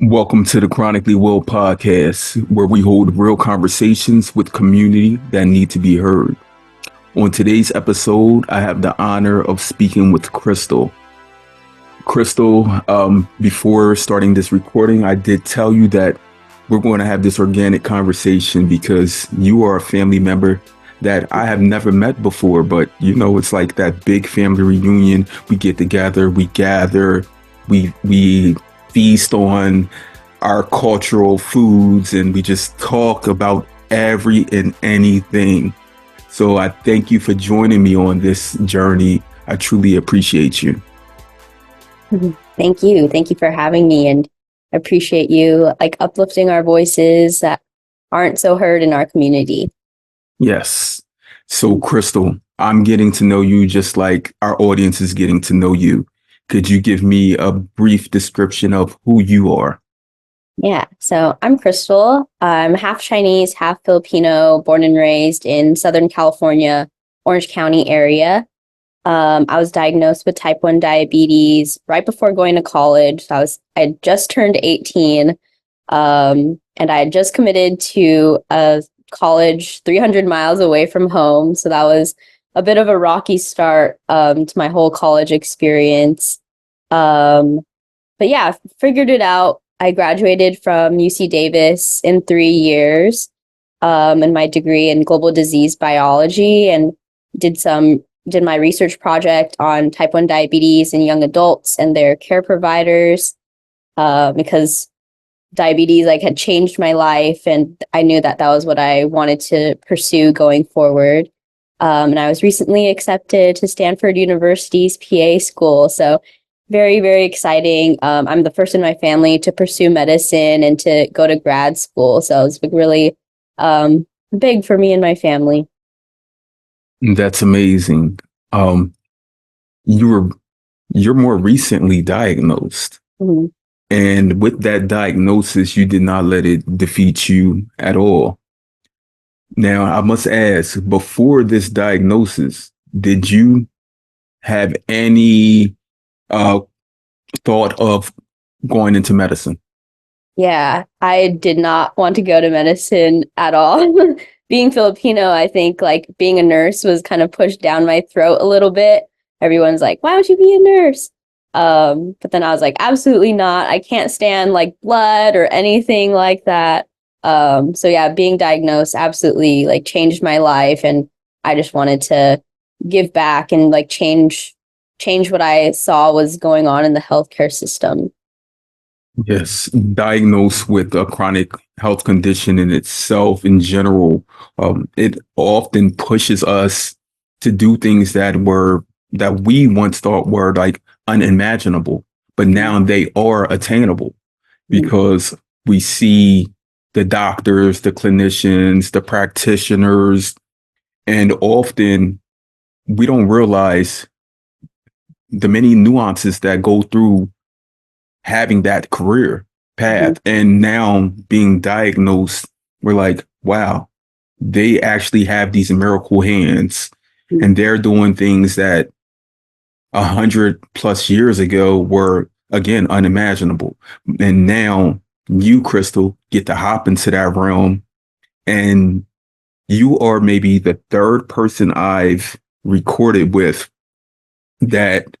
Welcome to the Chronically Well podcast, where we hold real conversations with community that need to be heard. On today's episode, I have the honor of speaking with Crystal. Crystal, before starting this recording, I did tell you that we're going to have this organic conversation because you are a family member that I have never met before, but it's like that big family reunion. We get together, we gather, we feast on our cultural foods, and we just talk about every and anything. So I thank you for joining me on this journey. I truly appreciate you. Thank you. Thank you for having me, and appreciate you uplifting our voices that aren't so heard in our community. Yes. So Crystal, I'm getting to know you just like our audience is getting to know you. Could you give me a brief description of who you are? Yeah. So I'm Crystal. I'm half Chinese, half Filipino, born and raised in Southern California, Orange County area. I was diagnosed with type 1 diabetes right before going to college. I had just turned 18, and I had just committed to a college 300 miles away from home. So that was a bit of a rocky start to my whole college experience. But yeah, figured it out. I graduated from UC Davis in 3 years, in my degree in global disease biology, and did my research project on type 1 diabetes in young adults and their care providers, because diabetes had changed my life, and I knew that was what I wanted to pursue going forward. And I was recently accepted to Stanford University's PA school. So very, very exciting. I'm the first in my family to pursue medicine and to go to grad school. So it's really big for me and my family. That's amazing. You're more recently diagnosed. Mm-hmm. And with that diagnosis, you did not let it defeat you at all. Now, I must ask, before this diagnosis, did you have any thought of going into medicine? Yeah, I did not want to go to medicine at all. Being Filipino, I think being a nurse was kind of pushed down my throat a little bit. Everyone's like, why don't you be a nurse? But then I was like, absolutely not. I can't stand blood or anything like that. So yeah, being diagnosed absolutely changed my life, and I just wanted to give back and change what I saw was going on in the healthcare system. Yes, diagnosed with a chronic health condition in itself, in general, it often pushes us to do things that we once thought were unimaginable, but now they are attainable because we see the doctors, the clinicians, the practitioners, and often we don't realize the many nuances that go through having that career path. And now being diagnosed, we're like, wow, they actually have these miracle hands, and they're doing things that 100+ years ago were, again, unimaginable. And now you, Crystal, get to hop into that realm, and you are maybe the third person I've recorded with that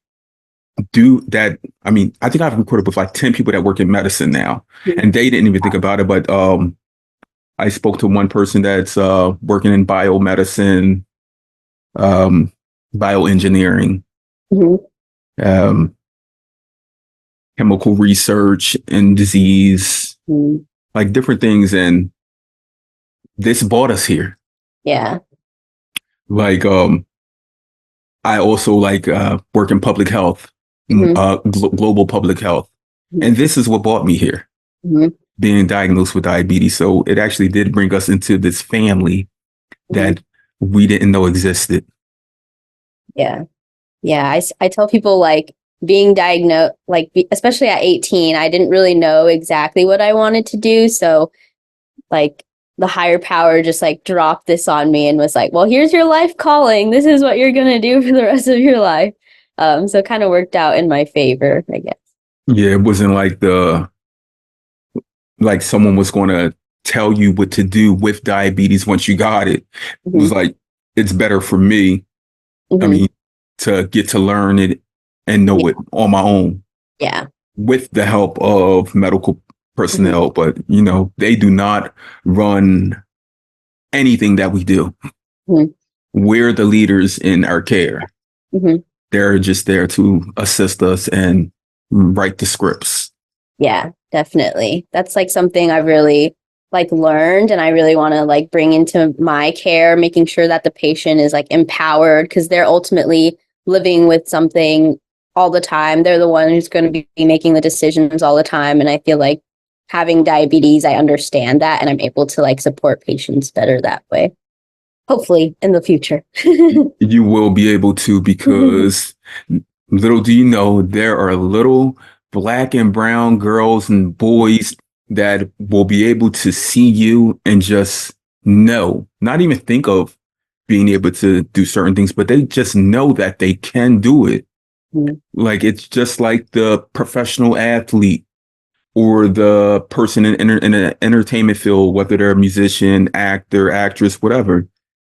do that. I mean, I think I've recorded with 10 people that work in medicine now, and they didn't even think about it. But I spoke to one person that's working in biomedicine, bioengineering, chemical research and disease, different things. And this brought us here. Yeah. I also work in public health, global public health. And this is what brought me here, being diagnosed with diabetes. So it actually did bring us into this family that we didn't know existed. Yeah. Yeah. I tell people being diagnosed, especially at 18, I didn't really know exactly what I wanted to do. So the higher power just dropped this on me and was like, well, here's your life calling. This is what you're going to do for the rest of your life. So it kind of worked out in my favor, I guess. Yeah, it wasn't like the like someone was going to tell you what to do with diabetes once you got it. It was Mm-hmm. like, it's better for me. I Mm-hmm. mean, to get to learn it and know Yeah. it on my own Yeah. with the help of medical Mm-hmm. personnel. But, they do not run anything that we do. Mm-hmm. We're the leaders in our care. Mm-hmm. They're just there to assist us and write the scripts. Yeah, definitely. That's like something I really like learned, and I really want to like bring into my care, making sure that the patient is like empowered because they're ultimately living with something all the time. They're the one who's going to be making the decisions all the time. And I feel like having diabetes, I understand that, and I'm able to like support patients better that way. Hopefully in the future. You will be able to, because little do you know, there are little black and brown girls and boys that will be able to see you and just know, not even think of being able to do certain things, but they just know that they can do it. Mhm. Like, it's just like the professional athlete or the person in the entertainment field, whether they're a musician, actor, actress, whatever.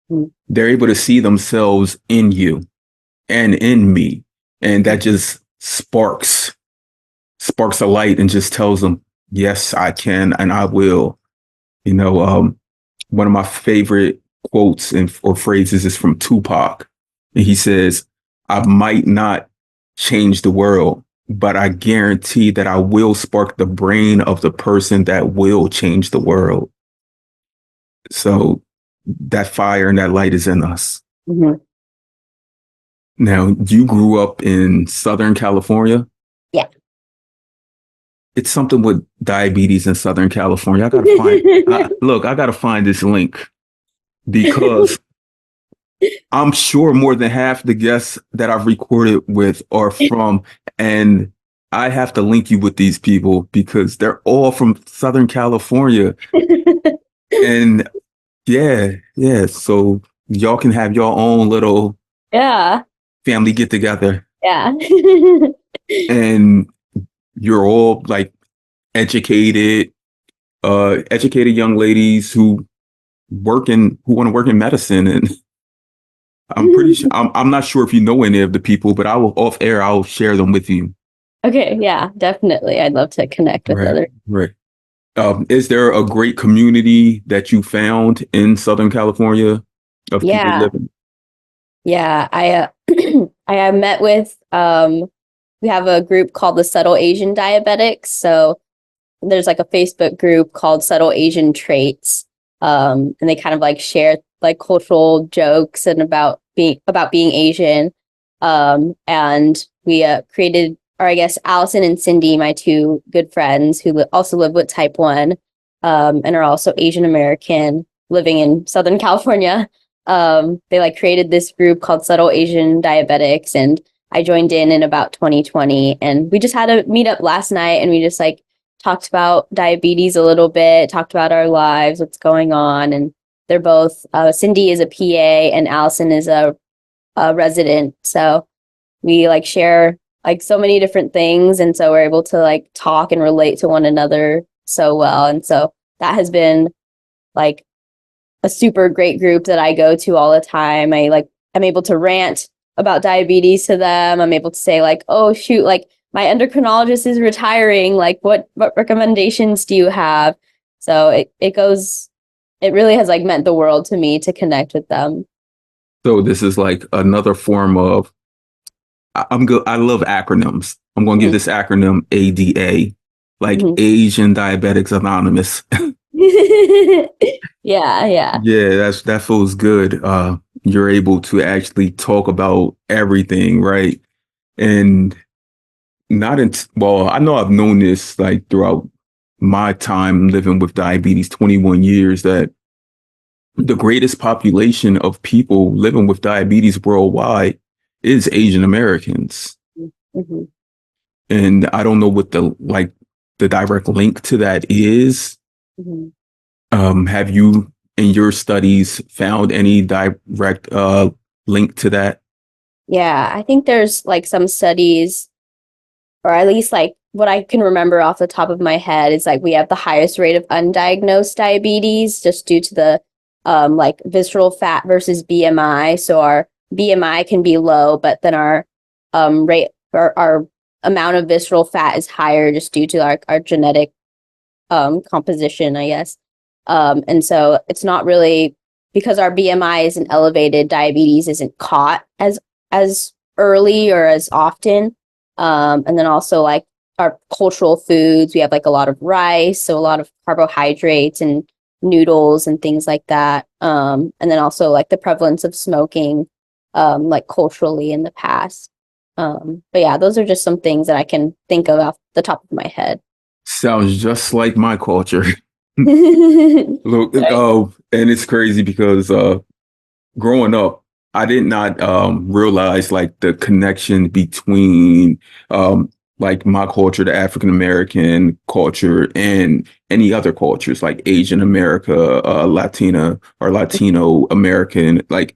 Mhm. They're able to see themselves in you and in me. And that just sparks a light and just tells them, yes, I can and I will. One of my favorite quotes or phrases is from Tupac. And he says, I might not change the world, but I guarantee that I will spark the brain of the person that will change the world. So that fire and that light is in us. Mhm. Now, you grew up in Southern California. Yeah. It's something with diabetes in Southern California. I gotta find this link because I'm sure more than half the guests that I've recorded with are from, and I have to link you with these people because they're all from Southern California. And yeah, yeah. So y'all can have your own little Yeah. family get together, Yeah. and you're all like educated, educated young ladies who want to work in medicine. And I'm pretty sure, I'm not sure if you know any of the people, but I will off air, I'll share them with you. Okay, yeah, definitely. I'd love to connect with Right, others. right. Is there a great community that you found in Southern California of people Yeah, living? yeah. I have met with we have a group called the Subtle Asian Diabetics. So there's like a Facebook group called Subtle Asian Traits. And they kind of like share like cultural jokes and about being Asian. And we created, or I guess Allison and Cindy, my two good friends who also live with type 1, and are also Asian American living in Southern California. They like created this group called Subtle Asian Diabetics, and I joined in about 2020, and we just had a meetup last night, and we just like talked about diabetes a little bit, talked about our lives, what's going on, and they're both Cindy is a PA and Allison is a resident, so we like share like so many different things, and so we're able to like talk and relate to one another so well, and so that has been like a super great group that I go to all the time. I'm able to rant about diabetes to them. I'm able to say like, oh shoot, like my endocrinologist is retiring. Like what recommendations do you have? So it really has like meant the world to me to connect with them. So this is like another form of, I'm good. I love acronyms. I'm going to give Mhm. this acronym ADA, like Mhm. Asian Diabetics Anonymous. Yeah, yeah. Yeah, that feels good. You're able to actually talk about everything, right? And not in, well, I know I've known this like throughout my time living with diabetes, 21 years, that the greatest population of people living with diabetes worldwide is Asian Americans. Mhm. And I don't know what the direct link to that is. Mhm. Have you in your studies found any direct link to that? Yeah, I think there's like some studies, or at least like what I can remember off the top of my head is like we have the highest rate of undiagnosed diabetes just due to the like visceral fat versus BMI. So our BMI can be low, but then our rate or our amount of visceral fat is higher just due to our genetic composition, I guess. And so it's not really because our BMI isn't elevated, diabetes isn't caught as early or as often. And then also like our cultural foods, we have like a lot of rice, so a lot of carbohydrates and noodles and things like that. And then also like the prevalence of smoking, like culturally in the past. But yeah, those are just some things that I can think of off the top of my head. Sounds just like my culture. Look, Right. and it's crazy because growing up, I did not realize like the connection between like my culture, the African American culture, and any other cultures like Asian America, Latina or Latino American. Like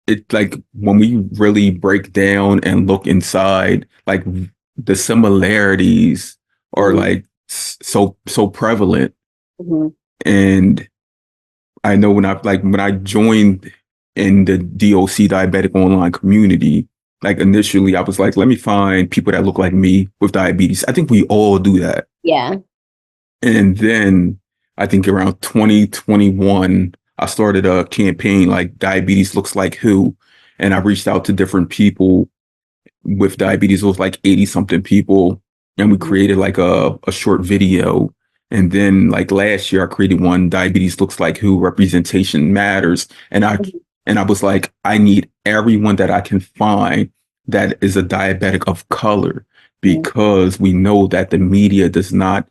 it, like when we really break down and look inside, like the similarities are Mhm, like so prevalent. mhm, And I know when I joined in the DOC diabetic online community, like initially I was like, let me find people that look like me with diabetes. I think we all do that. yeah. And then I think around 2021, I started a campaign like diabetes looks like who, and I reached out to different people with diabetes. It was like 80 something people. And we Mhm, created like a short video. And then like last year, I created one, Diabetes Looks Like Who, Representation Matters. mhm, And I was like, I need everyone that I can find that is a diabetic of color, mhm, because we know that the media does not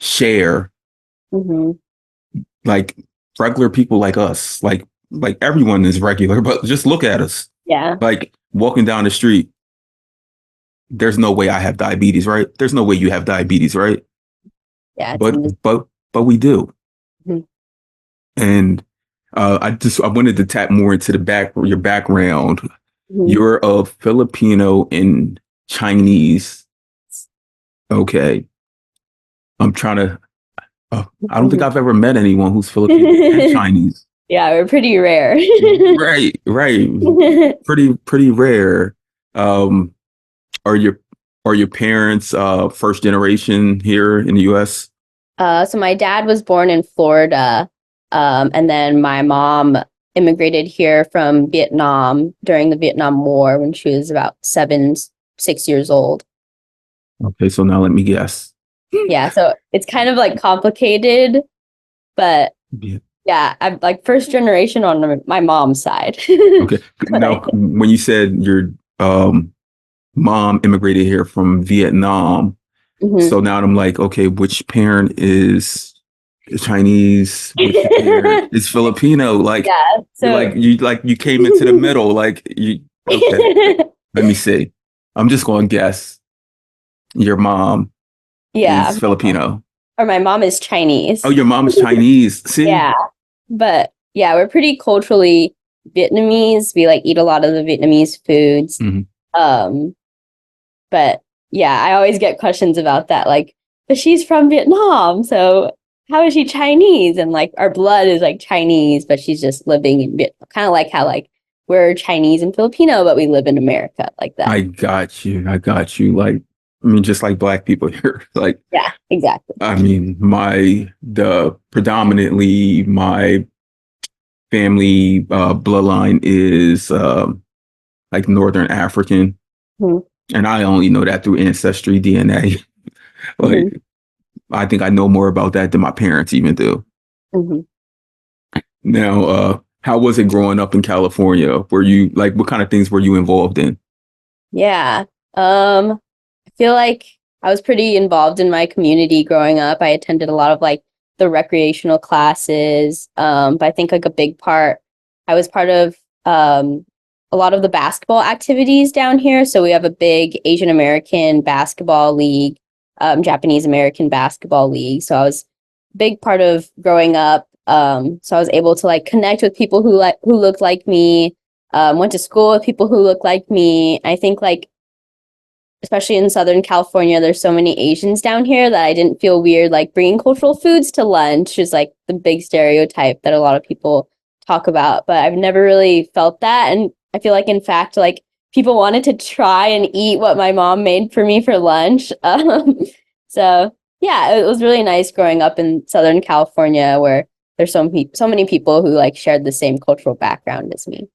share mhm. like regular people like us. Like everyone is regular, but just look at us. Yeah. Like walking down the street, there's no way I have diabetes, right? There's no way you have diabetes, right? Yeah. It's But in this. but we do. Mhm, And I wanted to tap more into your background. mhm, You're of Filipino and Chinese. Okay. I'm trying to I don't think mhm. I've ever met anyone who's Filipino and Chinese. Yeah, we're pretty rare. Right, right. Pretty rare. Um, are your parents first generation here in the US? So my dad was born in Florida, and then my mom immigrated here from Vietnam during the Vietnam War when she was about 6 years old. Okay, so now let me guess. Yeah, so it's kind of like complicated, but Yeah. yeah, I'm like first generation on my mom's side. Okay. But I Now, when you said your mom immigrated here from Vietnam, think. so now I'm like, okay, which parent is Chinese? Which parent Mhm. is Filipino? Yeah. So Like you came into the middle. Like you. Okay. Let me see. I'm just going to guess your mom yeah, is Filipino. or my mom is Oh, Chinese. your mom is Chinese. See? Yeah. But yeah, we're pretty culturally Vietnamese. We like eat a lot of the Vietnamese foods. Mhm. Um, but yeah, I always get questions about that. Like, but she's from Vietnam, so how is she Chinese? And like our blood is like Chinese, but she's just living in Vietnam. Kind of like how like we're Chinese and Filipino, but we live in America like that. I got you. I got you. Like, I mean, just like black people here. Like, Yeah, exactly. I mean, the predominantly my family bloodline is like Northern African, Mhm, and I only know that through ancestry DNA. mhm, Like, I think I know more about that than my parents even do. mhm. Now, how was it growing up in California? Were you like, what kind of things were you involved in? Yeah. I feel like I was pretty involved in my community growing up. I attended a lot of like the recreational classes. But I think like a big part, I was part of a lot of the basketball activities down here. So we have a big Asian American basketball league, Japanese American basketball league. So I was a big part of growing up. So I was able to like connect with people who looked like me, went to school with people who look like me. I think like especially in Southern California, there's so many Asians down here that I didn't feel weird like bringing cultural foods to lunch is like the big stereotype that a lot of people talk about. But I've never really felt that. And I feel like, in fact, like people wanted to try and eat what my mom made for me for lunch. So yeah, it was really nice growing up in Southern California where there's so many people who like shared the same cultural background as me.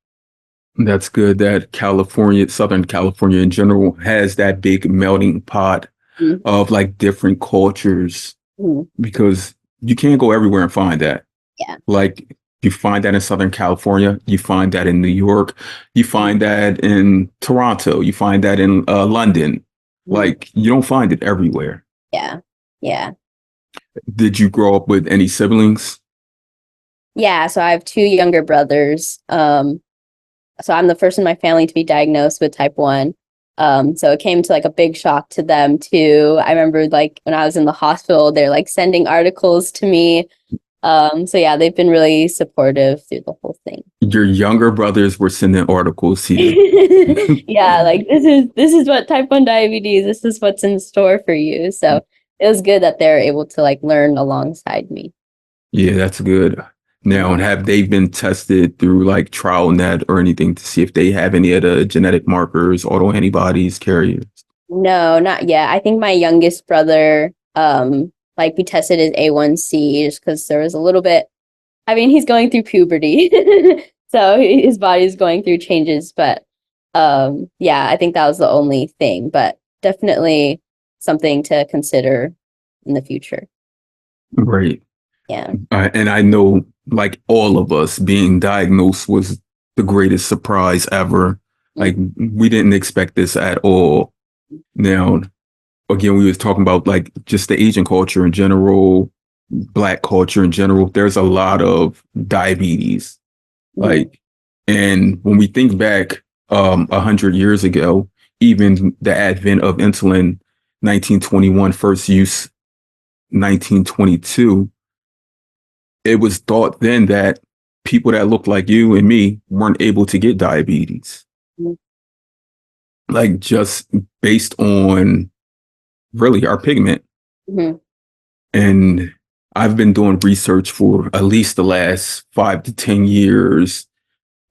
That's good that California, Southern California in general, has that big melting pot Mhm. of like different cultures Mhm. because you can't go everywhere and find that. Yeah. Like you find that in Southern California, you find that in New York, you Mhm. find that in Toronto, you find that in London. Mhm. Like you don't find it everywhere. Yeah. Yeah. Did you grow up with any siblings? Yeah. So I have two younger brothers. So I'm the first in my family to be diagnosed with type 1. So it came to like a big shock to them too. I remember like when I was in the hospital, they're like sending articles to me. So yeah, they've been really supportive through the whole thing. Your younger brothers were sending articles to you. Yeah, like this is what type 1 diabetes, this is what's in store for you. So it was good that they're able to like learn alongside me. Yeah, that's good. Now, and have they been tested through like trial net or anything to see if they have any of the genetic markers, autoantibodies, carriers? No, not yet. I think my youngest brother, like we tested his A1C just because there was a little bit. I mean, he's going through puberty, so his body's going through changes. But yeah, I think that was the only thing. But definitely something to consider in the future. Right. Yeah. And I know, like all of us, being diagnosed was the greatest surprise ever. Like we didn't expect this at all. Now, again, we was talking about like just the Asian culture in general, Black culture in general. There's a lot of diabetes. Mhm. Like, and when we think back 100 years ago, even the advent of insulin, 1921, first use 1922, it was thought then that people that looked like you and me weren't able to get diabetes, Mhm. like just based on really our pigment. Mhm. And I've been doing research for at least the last 5 to 10 years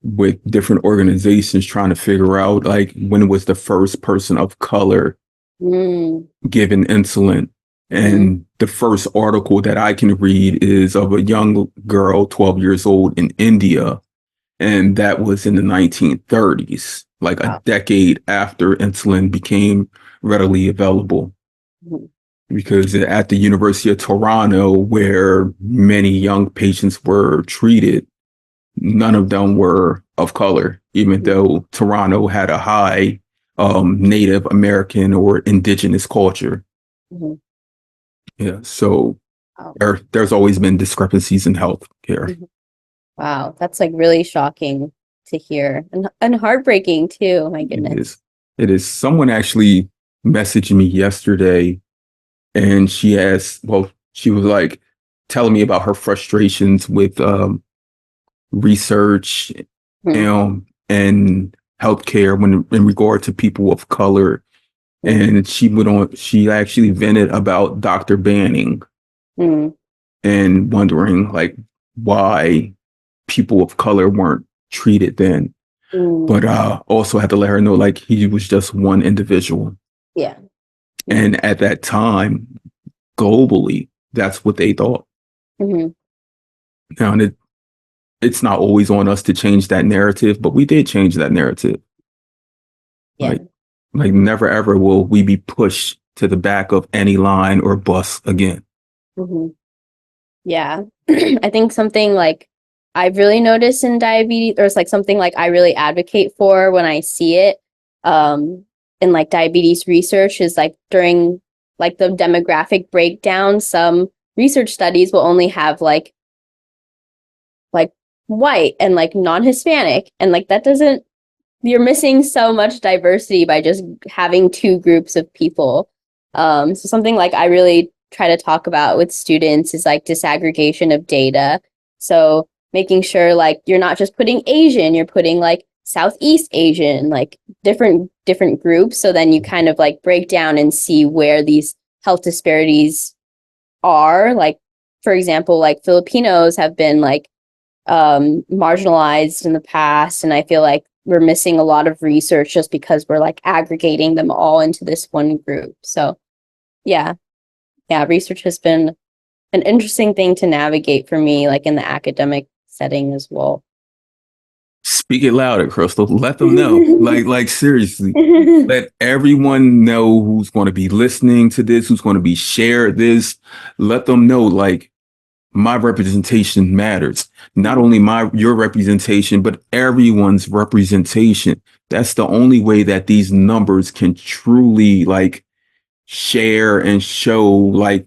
with different organizations trying to figure out like when was the first person of color Mhm. given insulin. Mhm. And the first article that I can read is of a young girl, 12 years old in India. And that was in the 1930s, like a Wow. decade after insulin became readily available. Mhm. Because at the University of Toronto, where many young patients were treated, none of them were of color, even though Toronto had a high Native American or indigenous culture. Mhm. Yeah, so Wow. there's always been discrepancies in health care. Mhm. Wow, that's like really shocking to hear and heartbreaking too. My It goodness. is. It is. Someone actually messaged me yesterday and she asked, well, she was like telling me about her frustrations with research Mhm. and healthcare when in regard to people of color. Mhm. And she went on, she actually vented about Dr. Banning Mhm. and wondering like why people of color weren't treated then. Mhm. But also had to let her know like he was just one individual. Yeah. Mhm. And at that time, globally, that's what they thought. Mhm. Now, and it's not always on us to change that narrative, but we did change that narrative. Yeah. Like, like never ever will we be pushed to the back of any line or bus again. Mhm. Yeah. I think something like I've really noticed in diabetes, or it's like something like I really advocate for when I see it in like diabetes research is like during like the demographic breakdown, some research studies will only have like white and like non-Hispanic. And like that doesn't you're missing so much diversity by just having two groups of people. So something like I really try to talk about with students is like disaggregation of data. So making sure like you're not just putting Asian, you're putting like Southeast Asian, like different groups. So then you kind of like break down and see where these health disparities are. Like, for example, like Filipinos have been like marginalized in the past, and I feel like we're missing a lot of research just because we're like aggregating them all into this one group. So yeah, research has been an interesting thing to navigate for me, like in the academic setting as well. Speak it louder, Crystal. Let them know. Like seriously. Let everyone know who's going to be listening to this, who's going to be shared this. Let them know, like, my representation matters. Not only your representation, but everyone's representation. That's the only way that these numbers can truly like share and show like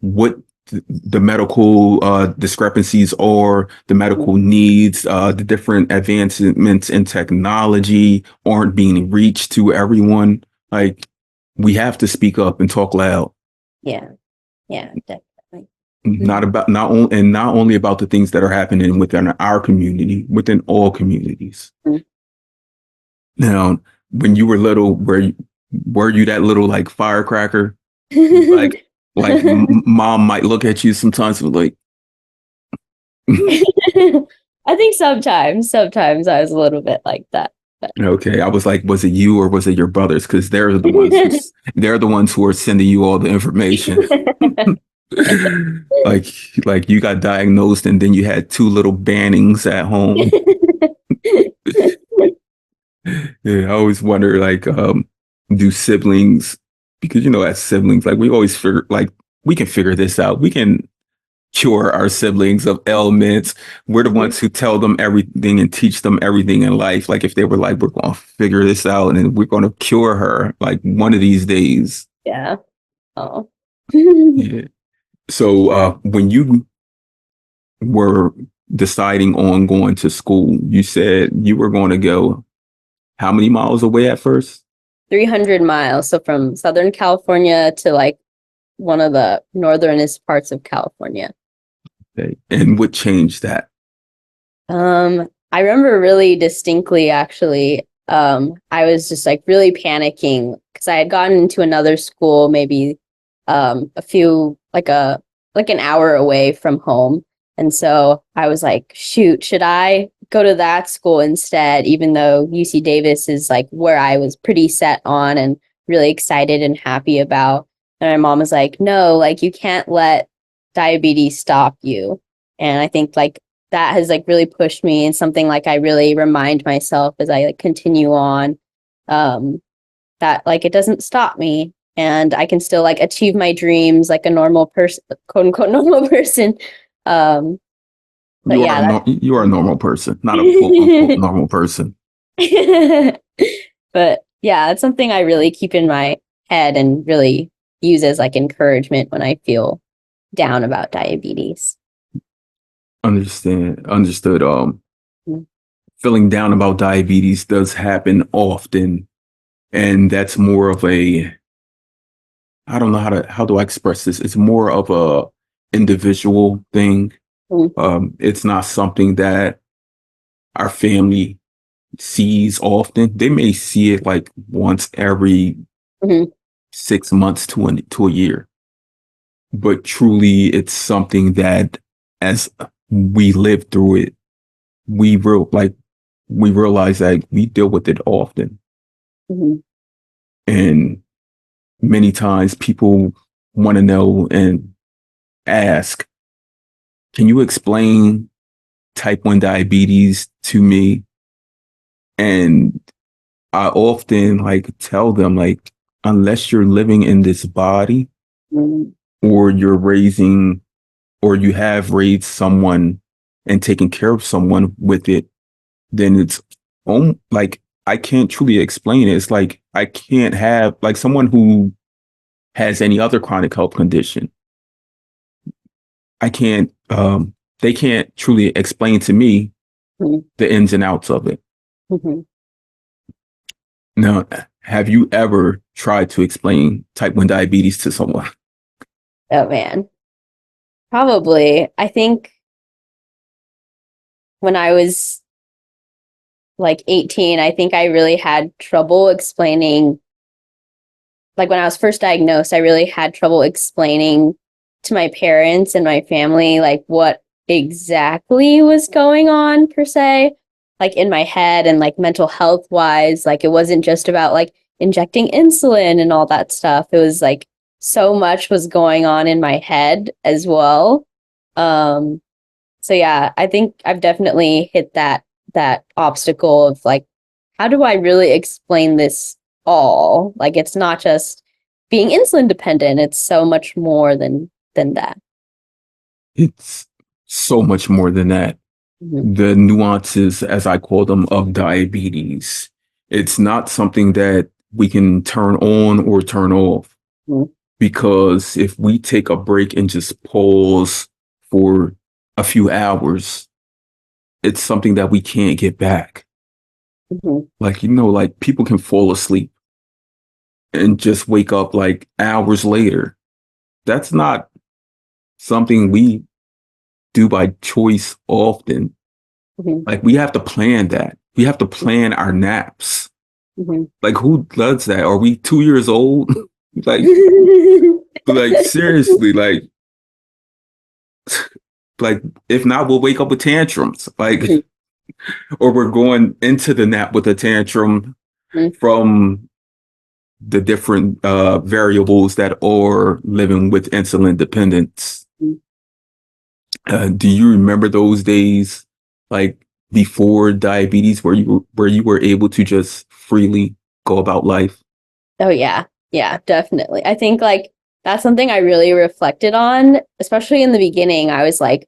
what the medical discrepancies are, the medical needs, the different advancements in technology aren't being reached to everyone. Like, we have to speak up and talk loud. Yeah, definitely. Not only about the things that are happening within our community, within all communities. Mhm. Now, when you were little, were you that little like firecracker? Like mom might look at you sometimes and be like, I think sometimes I was a little bit like that. okay. I was like, was it you or was it your brothers? Because they're the ones who are sending you all the information. like you got diagnosed and then you had two little bannings at home. Yeah, I always wonder, like, do siblings, because as siblings, like we always figure, like, we can figure this out. We can cure our siblings of ailments. We're the ones who tell them everything and teach them everything in life. Like if they were like, we're going to figure this out and we're going to cure her like one of these days. Yeah. Oh. Yeah. So when you were deciding on going to school, you said you were going to go how many miles away at first? 300 miles. So from Southern California to like one of the northernest parts of California. Okay. And what changed that? I remember really distinctly actually. I was just like really panicking because I had gotten into another school maybe a few like an hour away from home. And so I was like, shoot, should I go to that school instead, even though UC Davis is like where I was pretty set on and really excited and happy about. And my mom was like, no, like you can't let diabetes stop you. And I think like that has like really pushed me and something like I really remind myself as I like continue on that like it doesn't stop me and I can still like achieve my dreams like a normal person, quote unquote normal person. But yeah, You are a normal person, not a quote unquote normal person. but yeah, it's something I really keep in my head and really use as like encouragement when I feel down about diabetes. Understood. Mm. Feeling down about diabetes does happen often, and that's more of a, I don't know how do I express this. It's more of a individual thing. It's not something that our family sees often. They may see it like once every Mhm. 6 months to a year, but truly, it's something that as we live through it, we realize that we deal with it often. Mhm. And many times people want to know and ask, can you explain type 1 diabetes to me? And I often like tell them, like, unless you're living in this body Mhm. or you have raised someone and taken care of someone with it, then it's like I can't truly explain it. It's like I can't have like someone who has any other chronic health condition. I can't they can't truly explain to me Mhm. the ins and outs of it. Mhm. Now, have you ever tried to explain type 1 diabetes to someone? Oh man. Probably. I think when I was like 18, I think I really had trouble explaining, like when I was first diagnosed, I really had trouble explaining to my parents and my family, like what exactly was going on per se, like in my head and like mental health wise. Like it wasn't just about like injecting insulin and all that stuff. It was like so much was going on in my head as well. Um, so yeah, I think I've definitely hit that obstacle of like, how do I really explain this all? Like it's not just being insulin dependent, it's so much more than that. It's so much more than that. Mhm. The nuances, as I call them, of diabetes. It's not something that we can turn on or turn off. Mhm. Because if we take a break and just pause for a few hours, it's something that we can't get back. Mhm. Like, like people can fall asleep and just wake up like hours later. That's not something we do by choice often. Mhm. Like we have to plan that. We have to plan our naps. Mhm. Like who does that? Are we 2 years old? like, like seriously, like if not, we'll wake up with tantrums. Like, Mhm. or we're going into the nap with a tantrum Mhm. from the different variables that are living with insulin dependence. Do you remember those days, like before diabetes, where you were able to just freely go about life? Oh yeah. Yeah, definitely. I think like that's something I really reflected on, especially in the beginning. I was like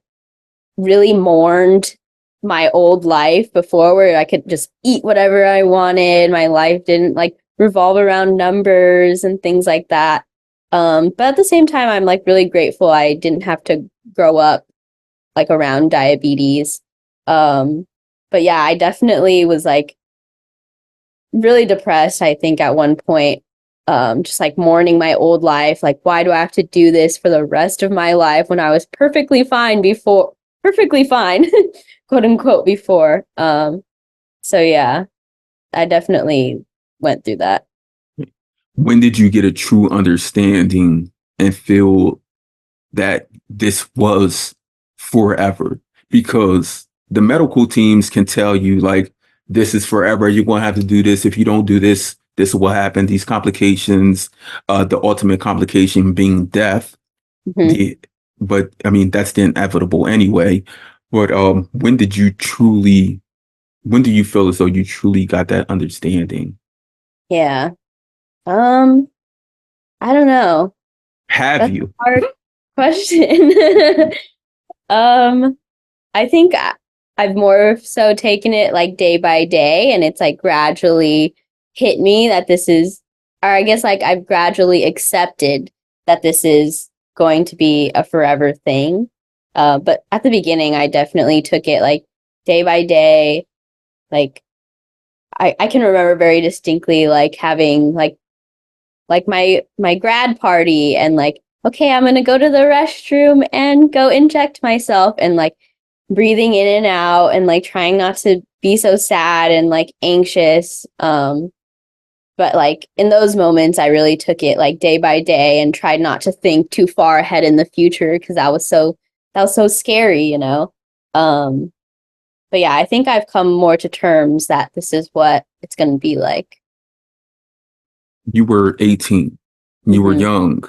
really mourned my old life before where I could just eat whatever I wanted. My life didn't like revolve around numbers and things like that. But at the same time, I'm like really grateful I didn't have to grow up like around diabetes. Um, but yeah, I definitely was like really depressed, I think, at one point. Just like mourning my old life. Like, why do I have to do this for the rest of my life when I was perfectly fine before, perfectly fine, quote unquote, before. So yeah, I definitely went through that. When did you get a true understanding and feel that this was forever? Because the medical teams can tell you, like, this is forever. You're going to have to do this. If you don't do this, this will happen. These complications, the ultimate complication being death. Mhm. The, but I mean, that's the inevitable anyway. But when do you feel as though you truly got that understanding? Yeah. Um, I don't know. Have That's you? a hard question. Um, I think I've more so taken it like day by day, and it's like gradually hit me that this is, or I guess like I've gradually accepted that this is going to be a forever thing. But at the beginning, I definitely took it like day by day. Like I can remember very distinctly like having like my grad party and like, okay, I'm gonna go to the restroom and go inject myself and like breathing in and out and like trying not to be so sad and like anxious. But like in those moments I really took it like day by day and tried not to think too far ahead in the future because that was so scary, you know. Um, but yeah, I think I've come more to terms that this is what it's gonna be like. You were 18. You were Hmm. young.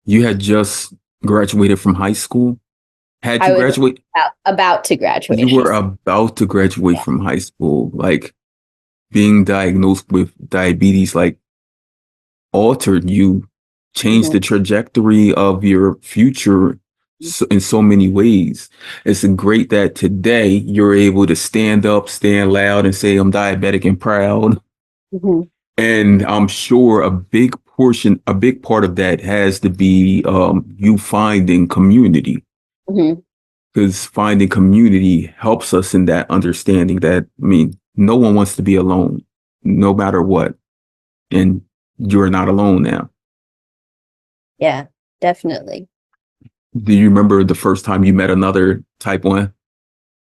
You had just graduated from high school. Had I you was graduate? about to graduate You high were school. about to graduate from high school. Like being diagnosed with diabetes, like altered you, changed Mhm. the trajectory of your future in so many ways. It's great that today you're able to stand up, stand loud, and say, I'm diabetic and proud. Mhm. And I'm sure a big part of that has to be you finding community, Mhm. because finding community helps us in that understanding that, I mean, no one wants to be alone, no matter what. And you're not alone now. Yeah, definitely. Do you remember the first time you met another type 1?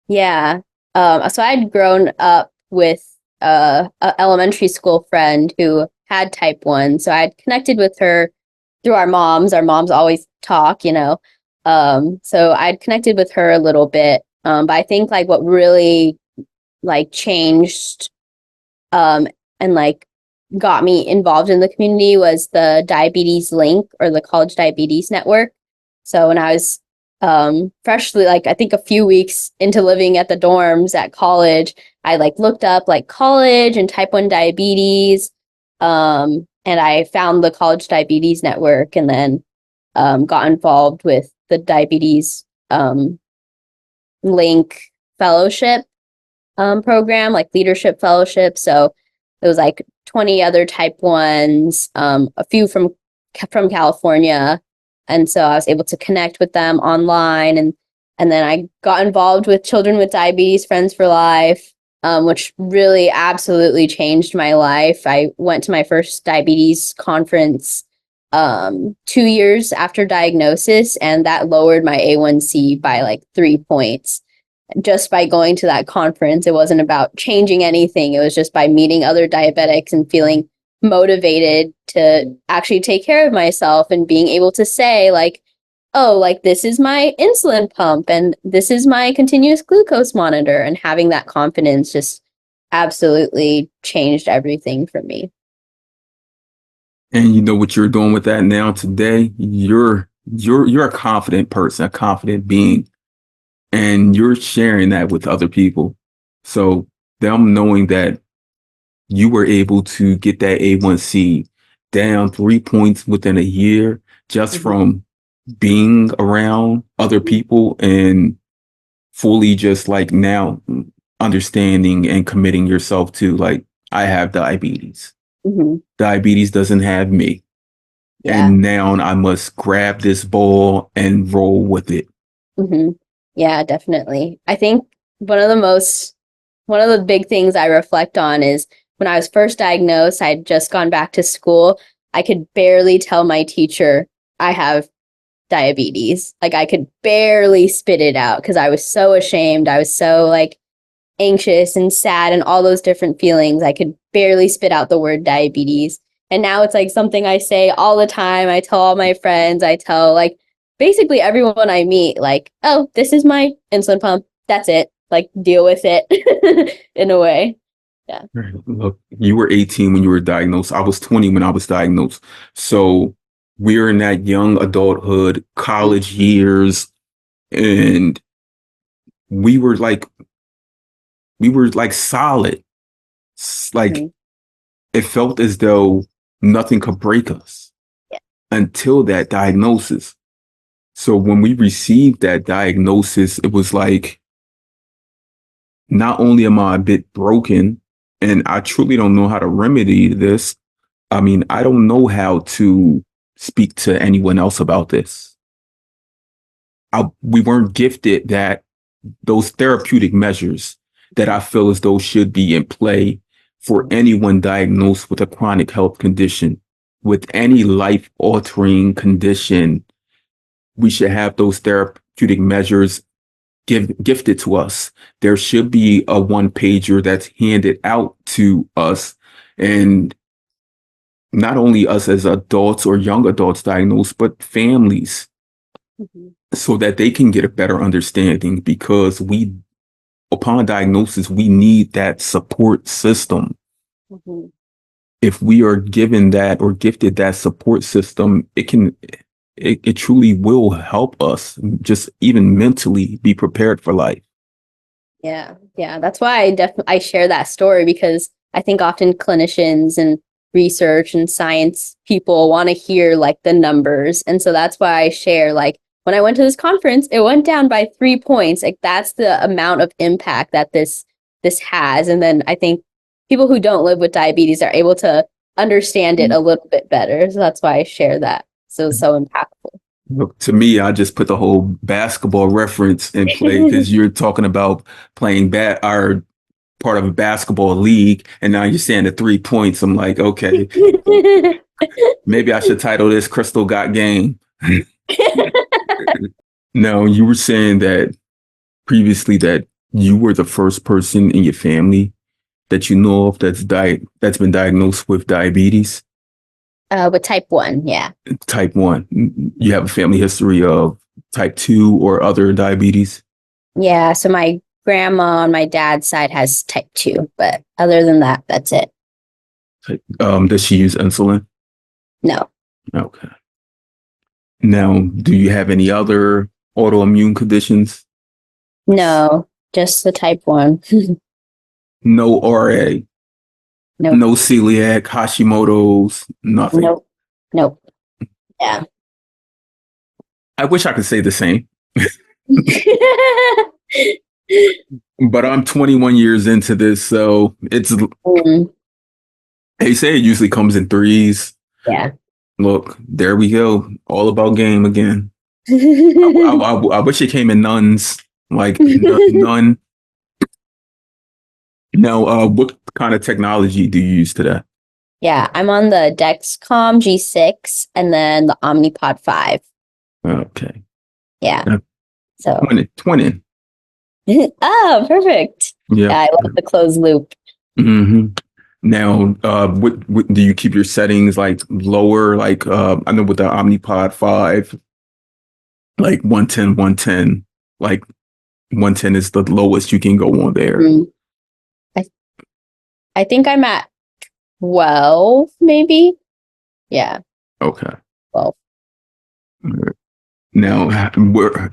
Yeah. So I'd grown up with a elementary school friend who had type 1. So I had connected with her through our moms. Our moms always talk, so I'd connected with her a little bit. But I think like what really like changed and like got me involved in the community was the Diabetes Link, or the College Diabetes Network. So when I was freshly, like I think a few weeks into living at the dorms at college, I like looked up like college and type 1 diabetes. And I found the College Diabetes Network, and then got involved with the Diabetes Link Fellowship program, like leadership fellowship. So it was like 20 other type 1s, a few from California. And so I was able to connect with them online. And then I got involved with Children with Diabetes Friends for Life, which really absolutely changed my life. I went to my first diabetes conference 2 years after diagnosis, and that lowered my A1C by like 3 points. Just by going to that conference. It wasn't about changing anything. It was just by meeting other diabetics and feeling motivated to actually take care of myself, and being able to say like, oh, like this is my insulin pump and this is my continuous glucose monitor, and having that confidence just absolutely changed everything for me. And you know what you're doing with that now today? You're a confident person, a confident being, and you're sharing that with other people. So them knowing that you were able to get that A1C down 3 points within a year just from being around other people, and fully just like now understanding and committing yourself to like, I have diabetes. Diabetes doesn't have me. Yeah. And now I must grab this ball and roll with it. Yeah, definitely. I think one of the big things I reflect on is when I was first diagnosed, I'd just gone back to school. I could barely tell my teacher I have diabetes. Like I could barely spit it out because I was so ashamed. I was so like anxious and sad and all those different feelings. I could barely spit out the word diabetes. And now it's like something I say all the time. I tell all my friends, I tell like basically everyone I meet, like, oh, this is my insulin pump. That's it. Like deal with it in a way. Yeah. Look, you were 18 when you were diagnosed. I was 20 when I was diagnosed. So we're in that young adulthood, college years, and we were like solid. Like it felt as though nothing could break us until that diagnosis. So when we received that diagnosis, it was like, not only am I a bit broken, and I truly don't know how to remedy this. I mean, I don't know how to speak to anyone else about this. We weren't gifted those therapeutic measures that I feel as though should be in play for anyone diagnosed with a chronic health condition, with any life-altering condition. We should have those therapeutic measures gifted to us. There should be a one-pager that's handed out to us, and not only us as adults or young adults diagnosed, but families, so that they can get a better understanding, because upon diagnosis, we need that support system. If we are given that or gifted that support system, it truly will help us just even mentally be prepared for life. Yeah. That's why I share that story, because I think often clinicians and research and science people want to hear like the numbers. And so that's why I share, like, when I went to this conference, it went down by 3 points. Like that's the amount of impact that this has. And then I think people who don't live with diabetes are able to understand it a little bit better. So that's why I share that. So it's so impactful. Look, to me, I just put the whole basketball reference in play, because you're talking about playing our part of a basketball league, and now you're saying the 3 points. I'm like, okay, maybe I should title this "Crystal Got Game." No, you were saying that previously that you were the first person in your family that you know of that's been diagnosed with diabetes? With type 1, yeah. Type 1. You have a family history of type 2 or other diabetes? Yeah, so my grandma on my dad's side has type 2, but other than that, that's it. Does she use insulin? No. Okay. Now, do you have any other autoimmune conditions? No, just the type 1. No RA, Nope. no celiac, Hashimoto's, nothing. Nope. Yeah. I wish I could say the same, but I'm 21 years into this, so they say it usually comes in threes. Yeah. Look, there we go. All about game again. I wish it came in nuns, like none. Now, what kind of technology do you use today? Yeah, I'm on the Dexcom G6 and then the Omnipod 5. Okay. Yeah. So. Twinning. Oh, perfect. Yeah. I love the closed loop. Mm-hmm. Now, what do you keep your settings like lower? Like, I know with the Omnipod 5, like 110, like 110 is the lowest you can go on there. I think I'm at 12, maybe. Yeah. Okay. 12. Now,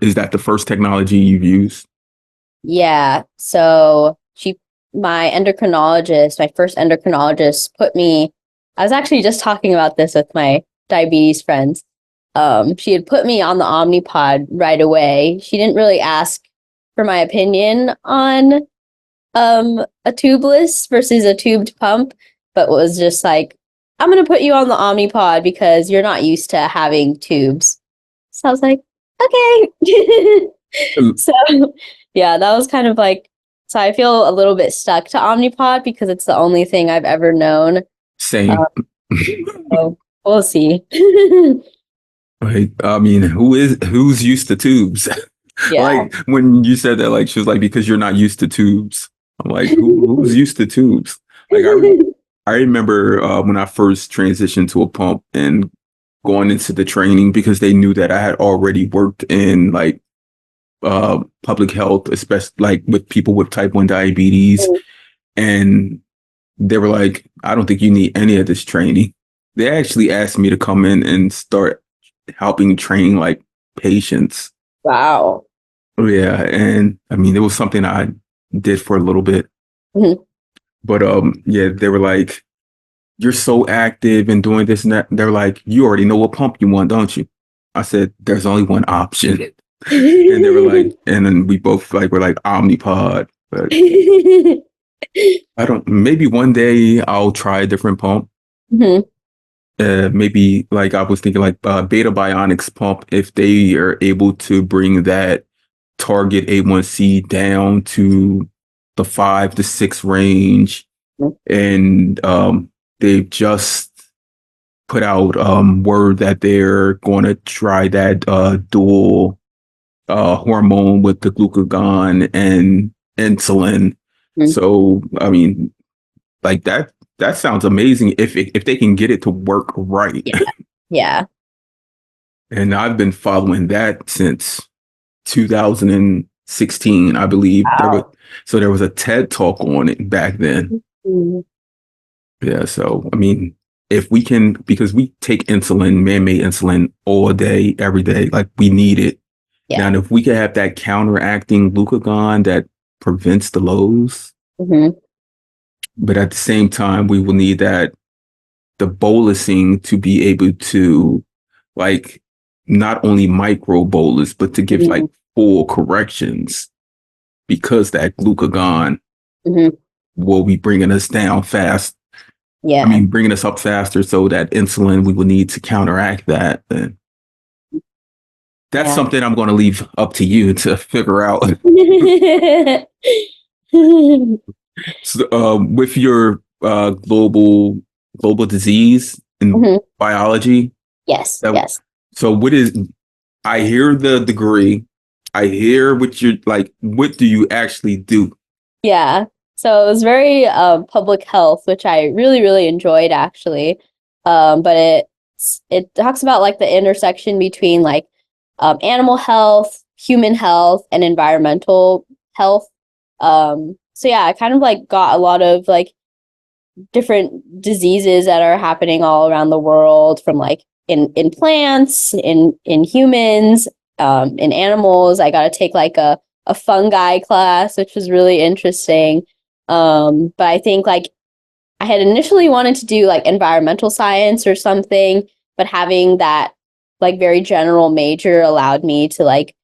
is that the first technology you've used? Yeah. So my first endocrinologist I was actually just talking about this with my diabetes friends. She had put me on the Omnipod right away. She didn't really ask for my opinion on a tubeless versus a tubed pump, but was just like, I'm going to put you on the Omnipod because you're not used to having tubes. So I was like, okay. So yeah, that was kind of like, so I feel a little bit stuck to Omnipod because it's the only thing I've ever known. Same. So we'll see. Right. I mean, who's used to tubes? Yeah. Like when you said that, like she was like, because you're not used to tubes. I'm like, who's used to tubes? Like I remember when I first transitioned to a pump and going into the training because they knew that I had already worked in like public health, especially like with people with type 1 diabetes. And they were like, I don't think you need any of this training. They actually asked me to come in and start helping train like patients. Wow. Yeah. And I mean, it was something I did for a little bit. Mm-hmm. But yeah, they were like, you're so active and doing this and that. They're like, you already know what pump you want, don't you? I said, there's only one option. And they were like, and then we both like were like Omnipod. But maybe one day I'll try a different pump. Mm-hmm. Maybe like I was thinking like Beta Bionics pump, if they are able to bring that target A1C down to the 5 to 6 range. And they've just put out word that they're going to try that dual hormone with the glucagon and insulin. So, I mean, like that sounds amazing if they can get it to work right. Yeah. And I've been following that since 2016, I believe. Wow. There was a TED talk on it back then. Mm-hmm. Yeah. So, I mean, if we can, because we take insulin, man-made insulin all day, every day, like we need it. Yeah. Now, if we could have that counteracting glucagon that prevents the lows, but at the same time, we will need the bolusing to be able to like not only micro bolus, but to give like full corrections because that glucagon will be bringing us down fast. Yeah. I mean, bringing us up faster so that insulin we will need to counteract that. And that's something I'm going to leave up to you to figure out. So, with your global disease and biology. Yes. So I hear the degree. I hear what you're like. What do you actually do? Yeah. So it was very public health, which I really, really enjoyed actually. But it talks about like the intersection between like animal health, human health, and environmental health. So yeah, I kind of like got a lot of like different diseases that are happening all around the world from like in plants, in humans, in animals. I got to take like a fungi class, which was really interesting. But I think like I had initially wanted to do like environmental science or something, but having that like very general major allowed me to like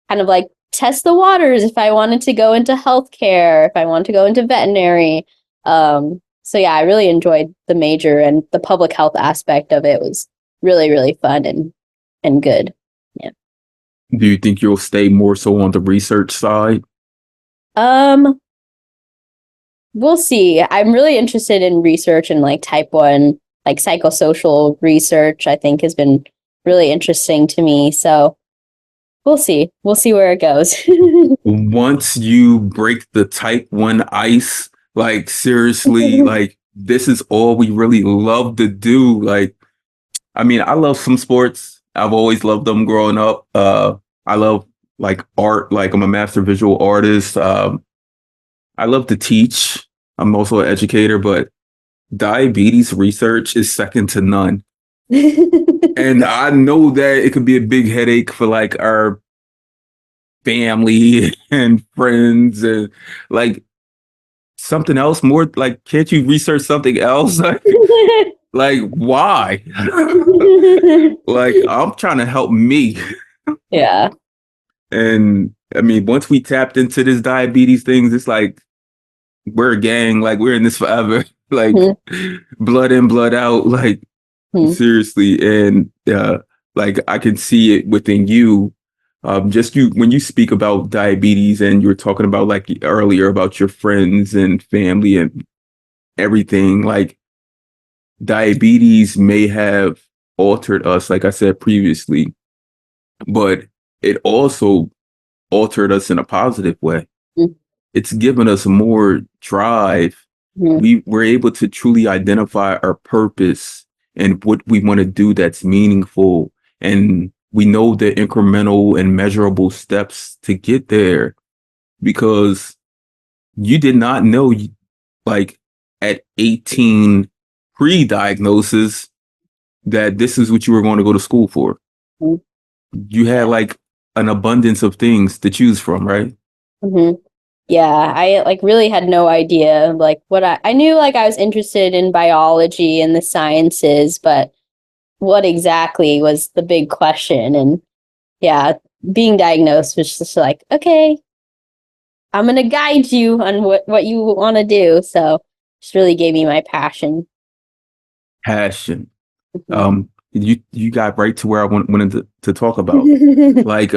kind of like test the waters if I wanted to go into healthcare, if I wanted to go into veterinary. So yeah, I really enjoyed the major, and the public health aspect of it was really, really fun and good. Yeah. Do you think you'll stay more so on the research side? Um, we'll see. I'm really interested in research and like type 1, like psychosocial research, I think has been really interesting to me. So we'll see. We'll see where it goes. Once you break the type 1 ice, like seriously, like this is all we really love to do. Like, I mean, I love some sports. I've always loved them growing up. I love like art, like I'm a master visual artist. I love to teach. I'm also an educator, but diabetes research is second to none. And I know that it could be a big headache for like our family and friends and like something else more like can't you research something else? Like why? Like I'm trying to help me. Yeah. And I mean, once we tapped into this diabetes things, it's like we're a gang, like we're in this forever. Like blood in, blood out, like seriously. And like I can see it within you. Just you when you speak about diabetes and you were talking about like earlier about your friends and family and everything, like diabetes may have altered us, like I said previously, but it also altered us in a positive way. It's given us more drive. We were able to truly identify our purpose and what we want to do that's meaningful. And we know the incremental and measurable steps to get there because you did not know, like at 18 pre-diagnosis, that this is what you were going to go to school for. You had like an abundance of things to choose from, right? Yeah, I like really had no idea like what I knew like I was interested in biology and the sciences, but what exactly was the big question. And yeah, being diagnosed was just like, okay, I'm gonna guide you on what you want to do. So just really gave me my passion. Passion. You got right to where I wanted to talk about. Like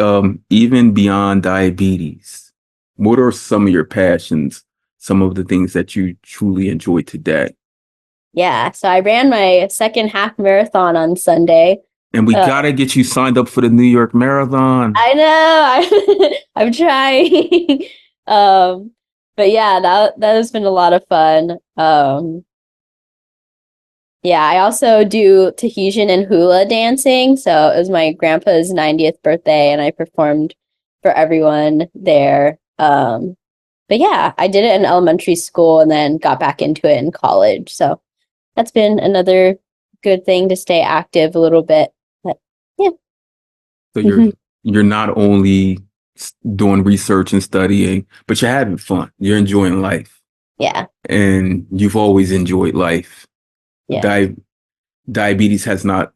even beyond diabetes, what are some of your passions, some of the things that you truly enjoy today? Yeah, so I ran my second half marathon on Sunday. And we gotta get you signed up for the New York Marathon. I know. I'm trying. But yeah, that has been a lot of fun. Yeah, I also do Tahitian and hula dancing. So it was my grandpa's 90th birthday and I performed for everyone there. But yeah, I did it in elementary school and then got back into it in college. So that's been another good thing to stay active a little bit. But yeah. So you're not only doing research and studying, but you're having fun. You're enjoying life. Yeah. And you've always enjoyed life. Yeah. Diabetes has not,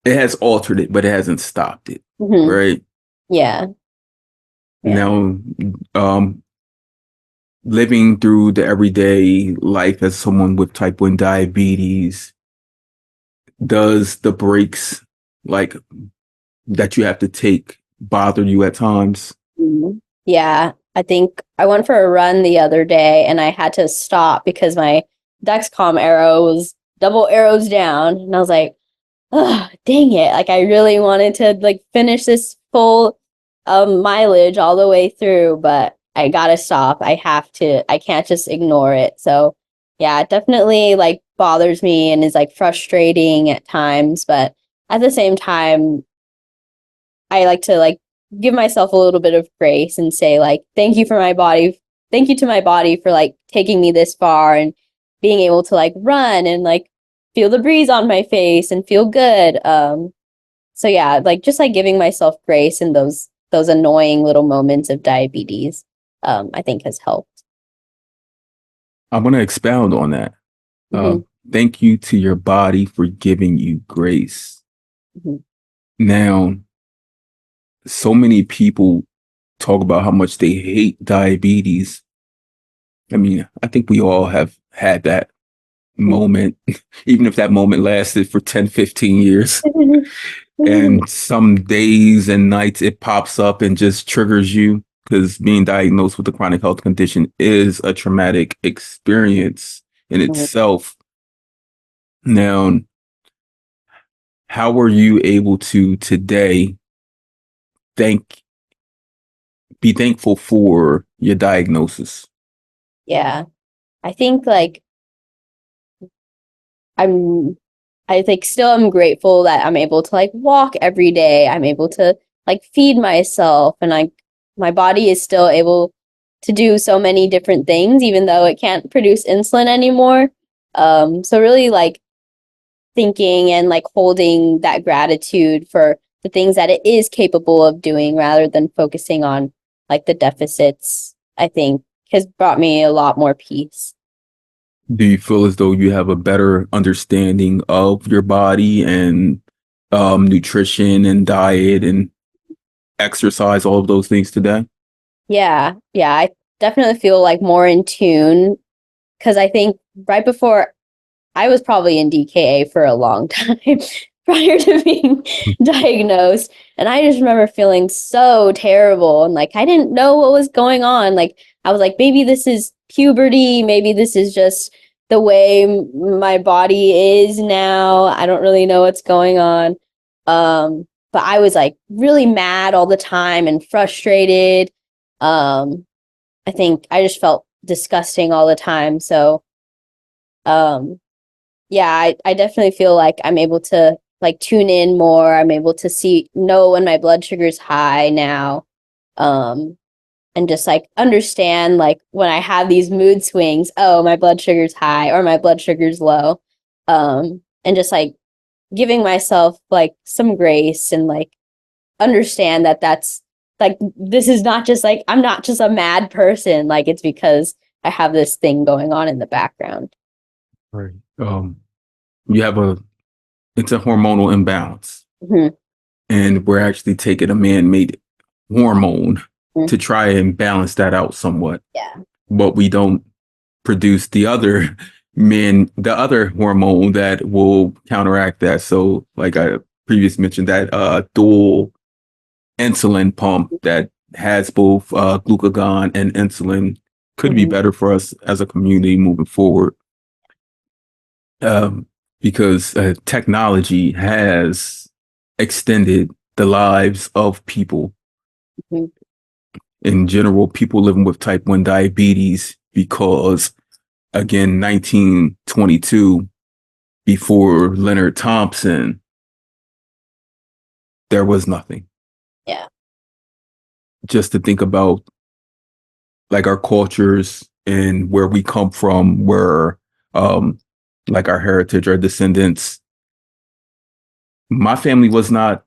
it has altered it, but it hasn't stopped it. Right? Yeah. Now, living through the everyday life as someone with type 1 diabetes, does the breaks like that you have to take bother you at times? Yeah, I think I went for a run the other day and I had to stop because my Dexcom arrow was double arrows down. And I was like, oh, dang it. Like I really wanted to like finish this full mileage all the way through, but I gotta stop. I can't just ignore it. So yeah, it definitely like bothers me and is like frustrating at times, but at the same time, I like to like give myself a little bit of grace and say like, thank you for my body. Thank you to my body for like taking me this far and being able to like run and like feel the breeze on my face and feel good. So yeah, like just like giving myself grace in those annoying little moments of diabetes, I think has helped. I'm going to expound on that. Uh, Hmm. Thank you to your body for giving you grace. Hmm. Now, so many people talk about how much they hate diabetes. I mean, I think we all have had that moment, even if that moment lasted for 10, 15 years. And some days and nights it pops up and just triggers you because being diagnosed with a chronic health condition is a traumatic experience in itself. Now, how were you able to today thank be thankful for your diagnosis? Yeah, I think like I'm I think still I'm grateful that I'm able to like walk every day. I'm able to like feed myself and like my body is still able to do so many different things even though it can't produce insulin anymore. So really like thinking and like holding that gratitude for the things that it is capable of doing rather than focusing on like the deficits, I think has brought me a lot more peace. Do you feel as though you have a better understanding of your body and nutrition and diet and exercise, all of those things today? Yeah, yeah, I definitely feel like more in tune because I think right before I was probably in DKA for a long time prior to being diagnosed. And I just remember feeling so terrible and like I didn't know what was going on. Like I was like, maybe this is puberty, maybe this is just the way my body is now. I don't really know what's going on. But I was like really mad all the time and frustrated. Um, I think I just felt disgusting all the time. So um yeah, I definitely feel like I'm able to like tune in more. I'm able to know when my blood sugar's high now. Um, and just like understand like when I have these mood swings, oh, my blood sugar's high or my blood sugar's low. And just like giving myself like some grace and like understand that that's like this is not just like I'm not just a mad person. Like it's because I have this thing going on in the background. Right. You have it's a hormonal imbalance, Hmm. and we're actually taking a man-made hormone to try and balance that out somewhat. Yeah. But we don't produce the other hormone that will counteract that. So, like I previously mentioned, that dual insulin pump that has both glucagon and insulin could be Hmm. better for us as a community moving forward. Um, because technology has extended the lives of people Hmm. in general, people living with type 1 diabetes, because again, 1922, before Leonard Thompson, there was nothing. Yeah. Just to think about like our cultures and where we come from, where um, like our heritage, our descendants. My family was not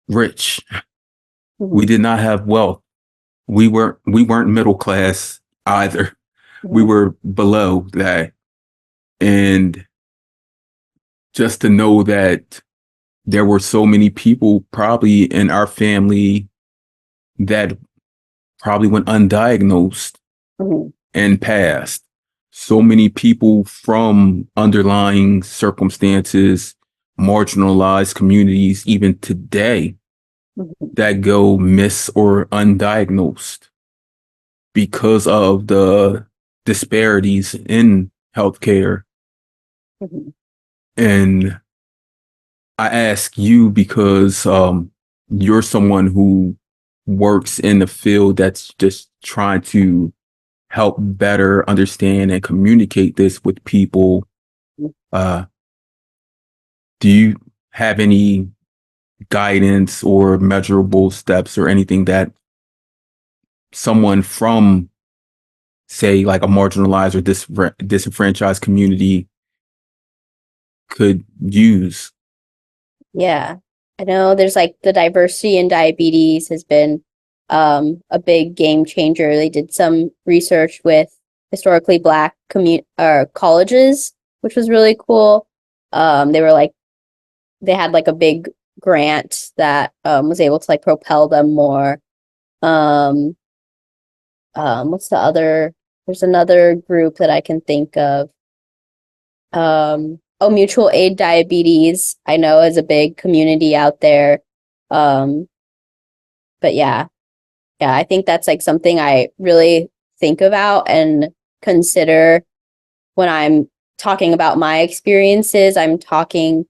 rich. We Hmm. did not have wealth. We weren't middle class either. We Hmm. were below that. And just to know that there were so many people probably in our family that probably went undiagnosed Hmm. and passed. So many people from underlying circumstances, marginalized communities, even today, Hmm. that go miss or undiagnosed because of the disparities in healthcare. Hmm. And I ask you because you're someone who works in the field that's just trying to help better understand and communicate this with people. Uh, do you have any guidance or measurable steps or anything that someone from, say, like a marginalized or disenfranchised community could use? Yeah. I know there's like the diversity in diabetes has been a big game changer. They did some research with historically Black colleges, which was really cool. They were like, they had like a big grant that was able to like propel them more. Um, what's the other? There's another group that I can think of. Mutual aid diabetes, I know is a big community out there. Um, but yeah, I think that's like something I really think about and consider when I'm talking about my experiences. I'm talking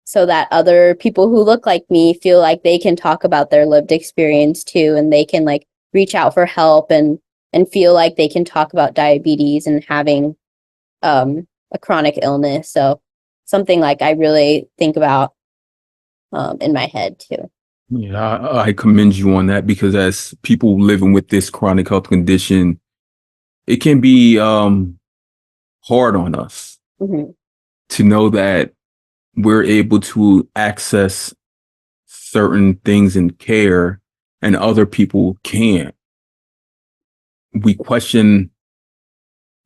so that other people who look like me feel like they can talk about their lived experience too, and they can like reach out for help and feel like they can talk about diabetes and having a chronic illness. So something like I really think about in my head too. Yeah, I commend you on that, because as people living with this chronic health condition, it can be hard on us Hmm. to know that we're able to access certain things in care and other people can't. We question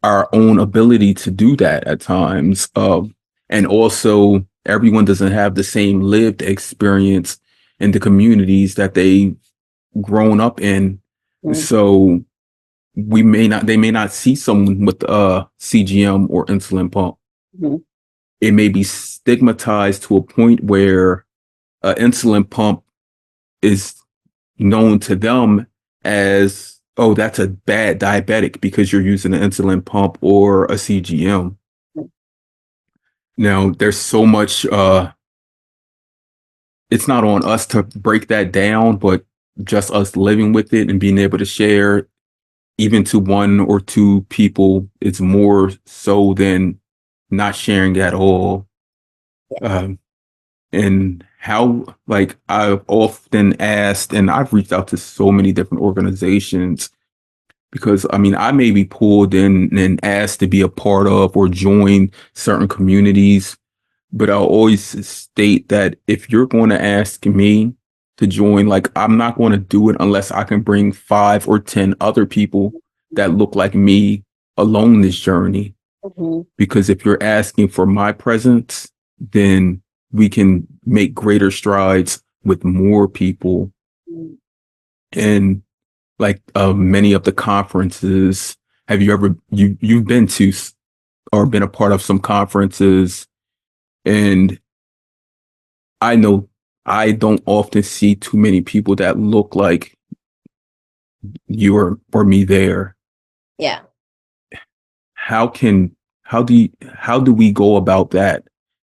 our own ability to do that at times. And also, everyone doesn't have the same lived experience in the communities that they've grown up in. So they may not see someone with a CGM or insulin pump. Hmm. It may be stigmatized to a point where an insulin pump is known to them as, oh, that's a bad diabetic because you're using an insulin pump or a CGM. Now, there's so much, it's not on us to break that down, but just us living with it and being able to share even to one or two people, it's more so than not sharing at all. Um, and how, like, I've often asked, and I've reached out to so many different organizations, because I mean, I may be pulled in and asked to be a part of or join certain communities, but I'll always state that if you're going to ask me to join, like, I'm not going to do it unless I can bring 5 or 10 other people that look like me along this journey. Hmm. Because if you're asking for my presence, then we can make greater strides with more people. And like many of the conferences, have you ever you've been to or been a part of some conferences? And I know I don't often see too many people that look like you or me there. Yeah. How can how do we go about that?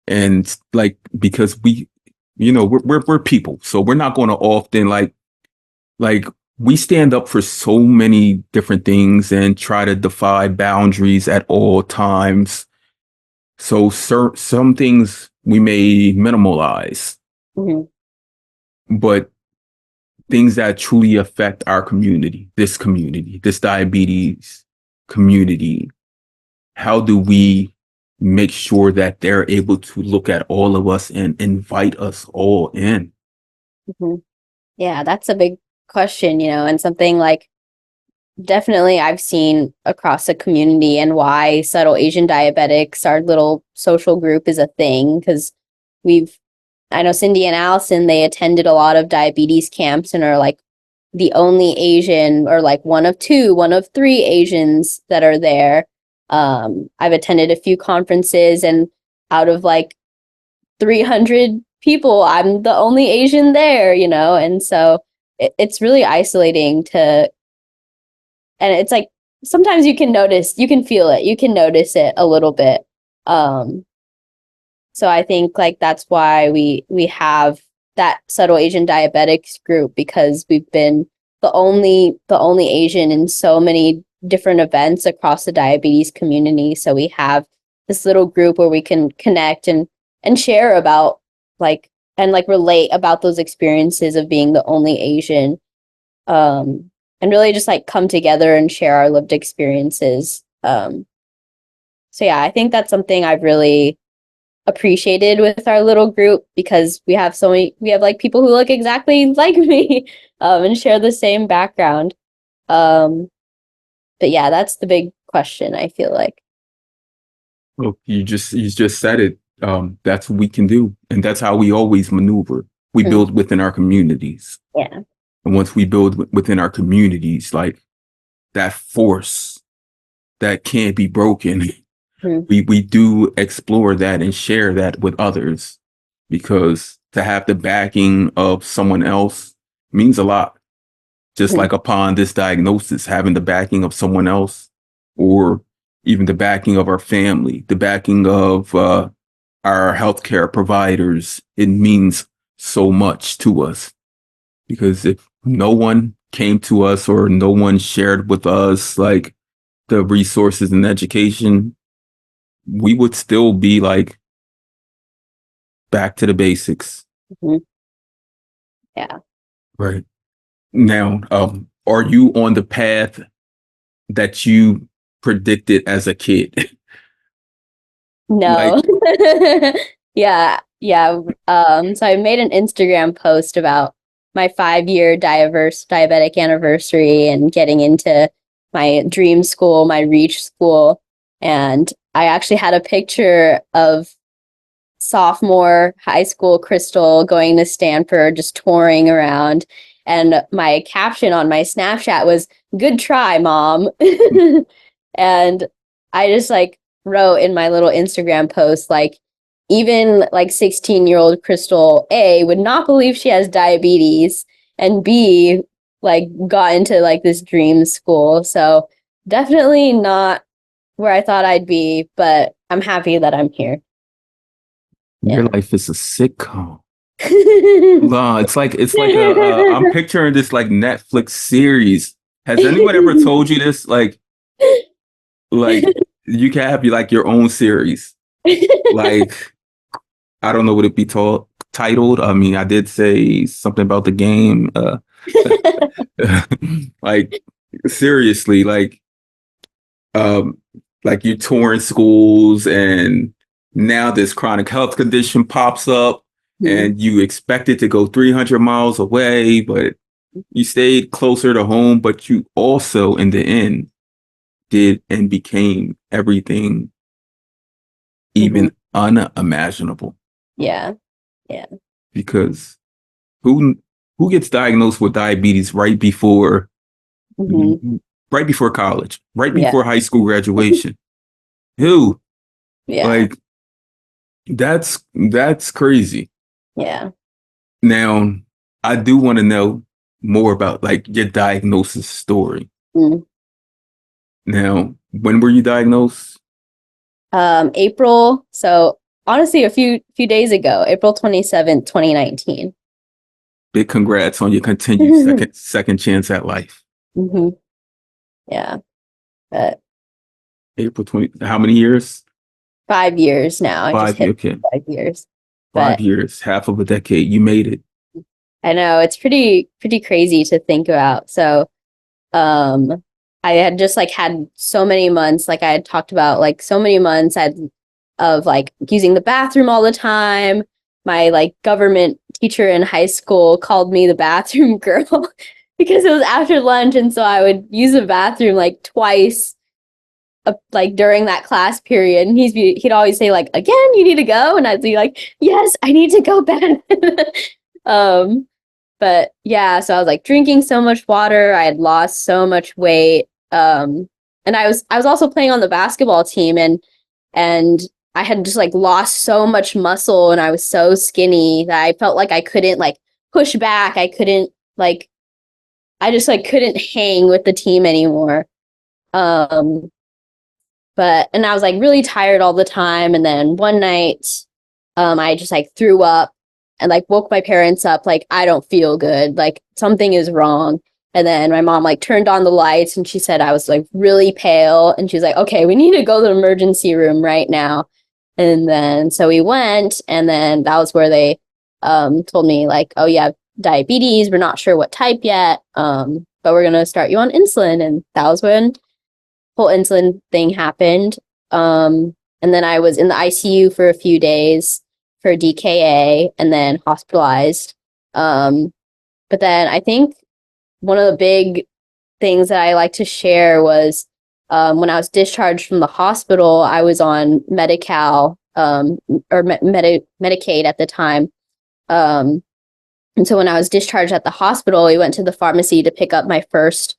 And like, because we, we're people, so we're not going to often like we stand up for so many different things and try to defy boundaries at all times. So some things we may minimalize, Hmm. but things that truly affect our community, this diabetes community, how do we make sure that they're able to look at all of us and invite us all in? Hmm. Yeah, that's a big question, and something like definitely I've seen across the community and why subtle Asian diabetics, our little social group, is a thing because we've I know Cindy and Allison, they attended a lot of diabetes camps and are like the only Asian or like one of two, one of three Asians that are there. I've attended a few conferences and out of like 300 people, I'm the only Asian there, and so it's really isolating and it's like sometimes you can notice, you can feel it, you can notice it a little bit. Um, so I think like that's why we have that subtle Asian diabetics group because we've been the only Asian in so many different events across the diabetes community. So we have this little group where we can connect and share about and relate about those experiences of being the only Asian, and really just like come together and share our lived experiences. So yeah, I think that's something I've really appreciated with our little group because we have like people who look exactly like me, and share the same background. But yeah, that's the big question, I feel like. Well, you just said it. That's what we can do, and that's how we always maneuver. We build within our communities. Yeah. And once we build within our communities, like that force that can't be broken, we do explore that and share that with others, because to have the backing of someone else means a lot. Just like upon this diagnosis, having the backing of someone else, or even the backing of our family, the backing of our healthcare providers, it means so much to us. Because if no one came to us or no one shared with us like the resources and education, we would still be like back to the basics. Yeah. Right. Now, are you on the path that you predicted as a kid? No. Yeah. Yeah. So I made an Instagram post about my 5-year diabetic anniversary and getting into my dream school, my reach school. And I actually had a picture of sophomore high school Crystal going to Stanford, just touring around. And my caption on my Snapchat was, "Good try, mom." And I just like wrote in my little Instagram post, like, even like 16-year-old Crystal A would not believe she has diabetes, and B like got into like this dream school. So definitely not where I thought I'd be, but I'm happy that I'm here. Your Yeah. life is a sitcom. Wow, it's like I'm picturing this like Netflix series. Has anyone ever told you this? Like you can have like your own series. Like I don't know what it be titled. I mean, I did say something about the game. Like seriously, um, like you're touring schools, and now this chronic health condition pops up, and you expected to go 300 miles away, but you stayed closer to home. But you also, in the end, did and became everything even unimaginable. Yeah. Yeah. Because who who gets diagnosed with diabetes right before college, right Yeah. before high school graduation? Who? Yeah. Like that's crazy. Yeah. Now, I do want to know more about like your diagnosis story. Now, when were you diagnosed? April. So honestly, a few days ago, April 27th, 2019. Big congrats on your continued second chance at life. Yeah. But April 20. How many years? 5 years now. I just hit Okay. 5 years. 5 years, half of a decade. You made it. I know it's pretty crazy to think about. So, I had just like had so many months, like I had talked about, like so many months of like using the bathroom all the time. My like government teacher in high school called me the bathroom girl because it was after lunch, and so I would use the bathroom like twice, like during that class period, and he'd always say like, "Again, you need to go," and I'd be like, "Yes, I need to go bad." But yeah, so I was like drinking so much water. I had lost so much weight. And I was also playing on the basketball team, and I had just like lost so much muscle, and I was so skinny that I felt like I couldn't like push back. I just like couldn't hang with the team anymore. And I was like really tired all the time. And then one night, I just like threw up and like woke my parents up, like, I don't feel good, like something is wrong. And then my mom like turned on the lights and she said I was like really pale. And she's like, okay, we need to go to the emergency room right now. And then so we went, and then that was where they told me like, oh, you have diabetes. We're not sure what type yet, but we're going to start you on insulin. And that was when whole insulin thing happened. And then I was in the ICU for a few days for DKA and then hospitalized. But then I think one of the big things that I like to share was when I was discharged from the hospital, I was on Medi-Cal or Medicaid at the time. And so when I was discharged at the hospital, we went to the pharmacy to pick up my first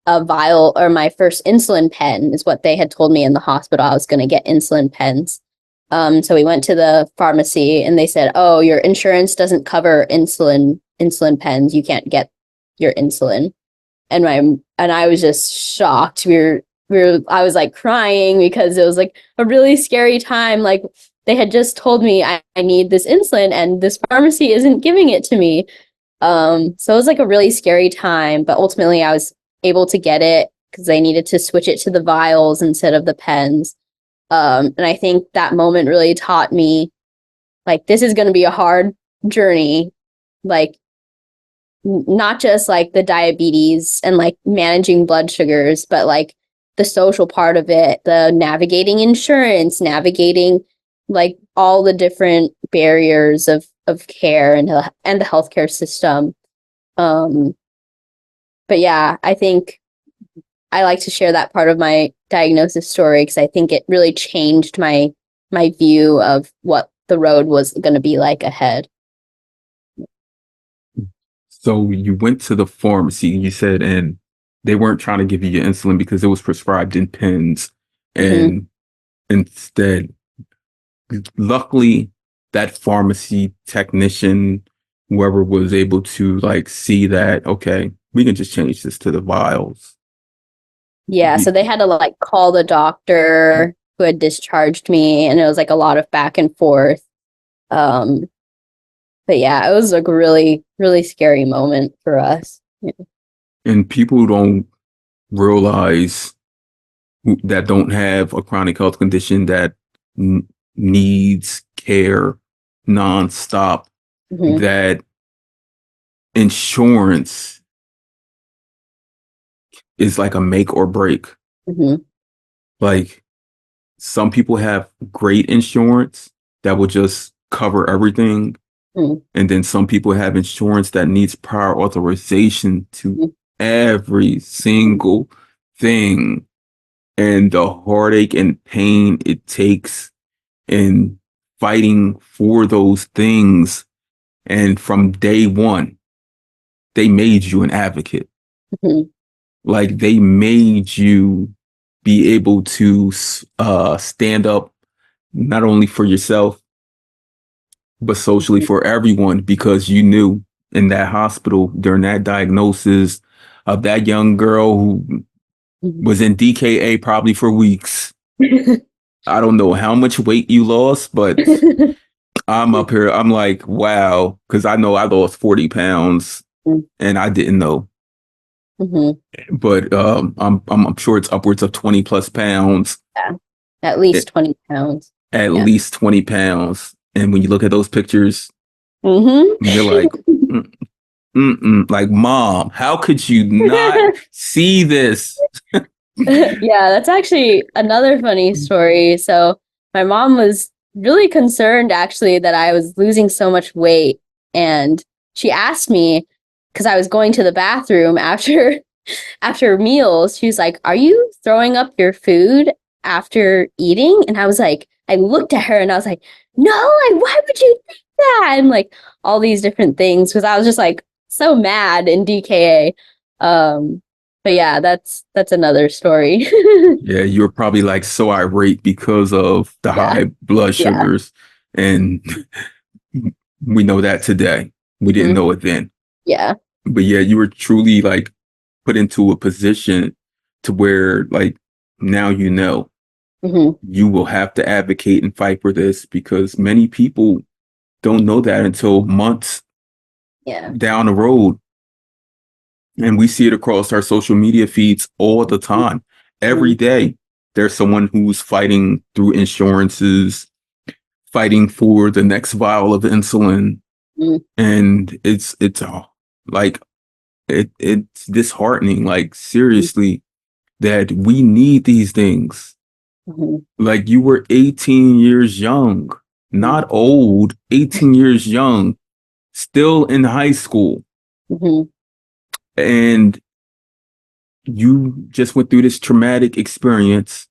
vial, or my first insulin pen is what they had told me in the hospital. I was going to get insulin pens. So we went to the pharmacy and they said, oh, your insurance doesn't cover insulin pens. You can't get your insulin. And I was just shocked. I was like crying because it was like a really scary time. Like they had just told me I need this insulin and this pharmacy isn't giving it to me. So it was like a really scary time, but ultimately I was able to get it because they needed to switch it to the vials instead of the pens. And I think that moment really taught me, like, this is going to be a hard journey, like not just like the diabetes and like managing blood sugars, but like the social part of it, the navigating insurance, navigating like all the different barriers of care and the healthcare system. But yeah, I think I like to share that part of my diagnosis story because I think it really changed my view of what the road was going to be like ahead. So you went to the pharmacy, you said, and they weren't trying to give you your insulin because it was prescribed in pens. And instead, luckily, that pharmacy technician, whoever was able to like see that, okay, we can just change this to the vials. Yeah, so they had to like call the doctor who had discharged me, and it was like a lot of back and forth. But yeah, it was like a really, really scary moment for us. Yeah. And people don't realize that don't have a chronic health condition that needs care nonstop, that insurance is like a make or break. Like some people have great insurance that will just cover everything. And then some people have insurance that needs prior authorization to every single thing. And the heartache and pain it takes in fighting for those things. And from day one, they made you an advocate. Like they made you be able to stand up not only for yourself, but socially for everyone, because you knew in that hospital during that diagnosis of that young girl who was in DKA probably for weeks. I don't know how much weight you lost, but I'm up here. I'm like, wow, because I know I lost 40 pounds and I didn't know. But I'm sure it's upwards of 20 plus pounds. Yeah, at least 20 pounds. At least 20 pounds. And when you look at those pictures, you're like, like, Mom, how could you not see this? Yeah, that's actually another funny story. So my mom was really concerned actually that I was losing so much weight. And she asked me, because I was going to the bathroom after meals, she was like, are you throwing up your food after eating? And I was like, I looked at her and I was like, no, like, why would you think that? And like all these different things, because I was just like so mad in DKA. But yeah, that's another story. Yeah, you're probably like so irate because of the high blood sugars. And we know that today. We didn't know it then. Yeah. But yeah, you were truly like put into a position to where like now you know you will have to advocate and fight for this, because many people don't know that until months Yeah. down the road. And we see it across our social media feeds all the time. Every Mhm. day, there's someone who's fighting through insurances, fighting for the next vial of insulin. Mhm. And it's like it's disheartening, like seriously, that we need these things. Mhm. Like you were 18 years young, not old, 18 years young, still in high school. Mhm. And you just went through this traumatic experience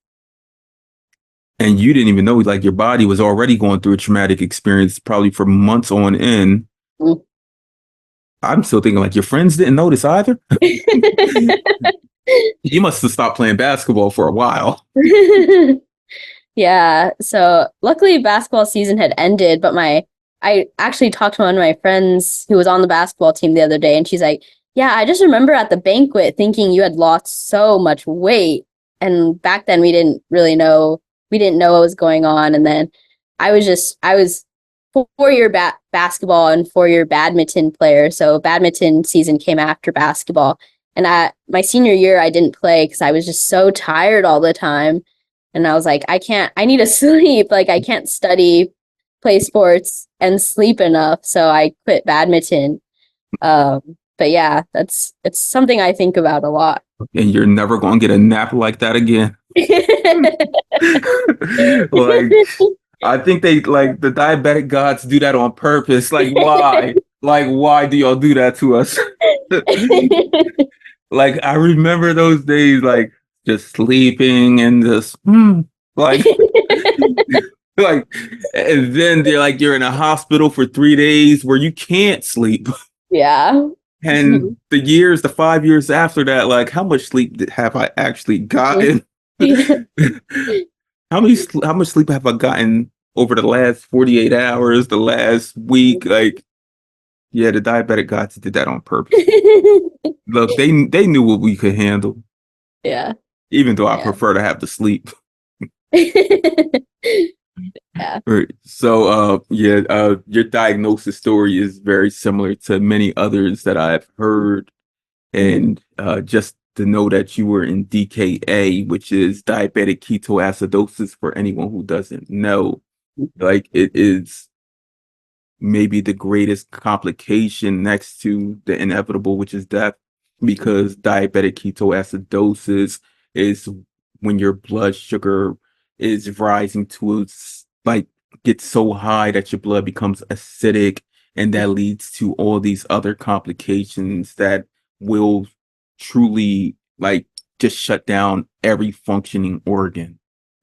and you didn't even know, like your body was already going through a traumatic experience probably for months on end. Mhm. I'm still thinking like your friends didn't notice either. You must have stopped playing basketball for a while. Yeah, so luckily basketball season had ended, but I actually talked to one of my friends who was on the basketball team the other day, and she's like, "Yeah, I just remember at the banquet thinking you had lost so much weight." And back then we didn't know what was going on. And then I was 4-year basketball and 4-year badminton player. So badminton season came after basketball. And my senior year I didn't play because I was just so tired all the time. And I was like, I need to sleep. Like, I can't study, play sports, and sleep enough. So I quit badminton. But yeah, it's something I think about a lot. And you're never going to get a nap like that again. Like, I think they like the diabetic gods do that on purpose. Like, why? Like, why do y'all do that to us? Like, I remember those days, like just sleeping and just like, like, and then they're like, you're in a hospital for 3 days where you can't sleep. Yeah. And the 5 years after that, like, how much sleep have I actually gotten? How much sleep have I gotten over the last 48 hours, the last week? Like, yeah, the diabetic gods did that on purpose. Look, they knew what we could handle, Yeah. even though I Yeah. prefer to have the sleep. Yeah. Right. So yeah, your diagnosis story is very similar to many others that I've heard. Mhm. And just to know that you were in DKA, which is diabetic ketoacidosis for anyone who doesn't know, like it is maybe the greatest complication next to the inevitable, which is death, because diabetic ketoacidosis is when your blood sugar is rising to like gets so high that your blood becomes acidic, and that leads to all these other complications that will truly like just shut down every functioning organ,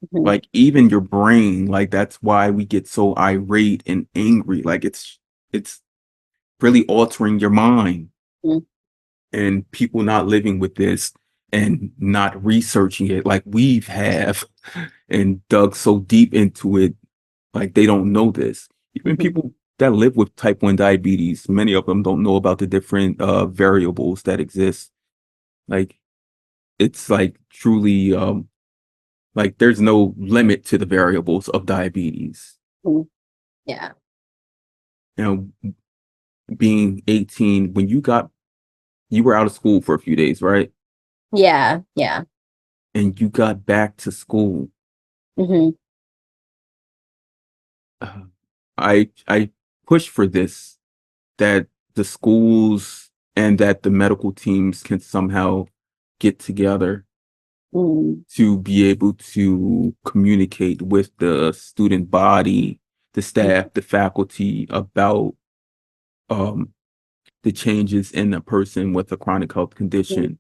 Mhm. like even your brain. Like that's why we get so irate and angry. Like it's really altering your mind. Mhm. And people not living with this and not researching it like we have and dug so deep into it, like they don't know this. Even Mhm. people that live with type 1 diabetes, many of them don't know about the different variables that exist. Like it's like truly like there's no limit to the variables of diabetes. Mhm. Yeah. You know, being 18, when you were out of school for a few days, right? Yeah. Yeah. And you got back to school. Hmm. uh, I push for this, that the schools and that the medical teams can somehow get together Mm. to be able to communicate with the student body, the staff, the faculty about um, the changes in a person with a chronic health Mhm. condition,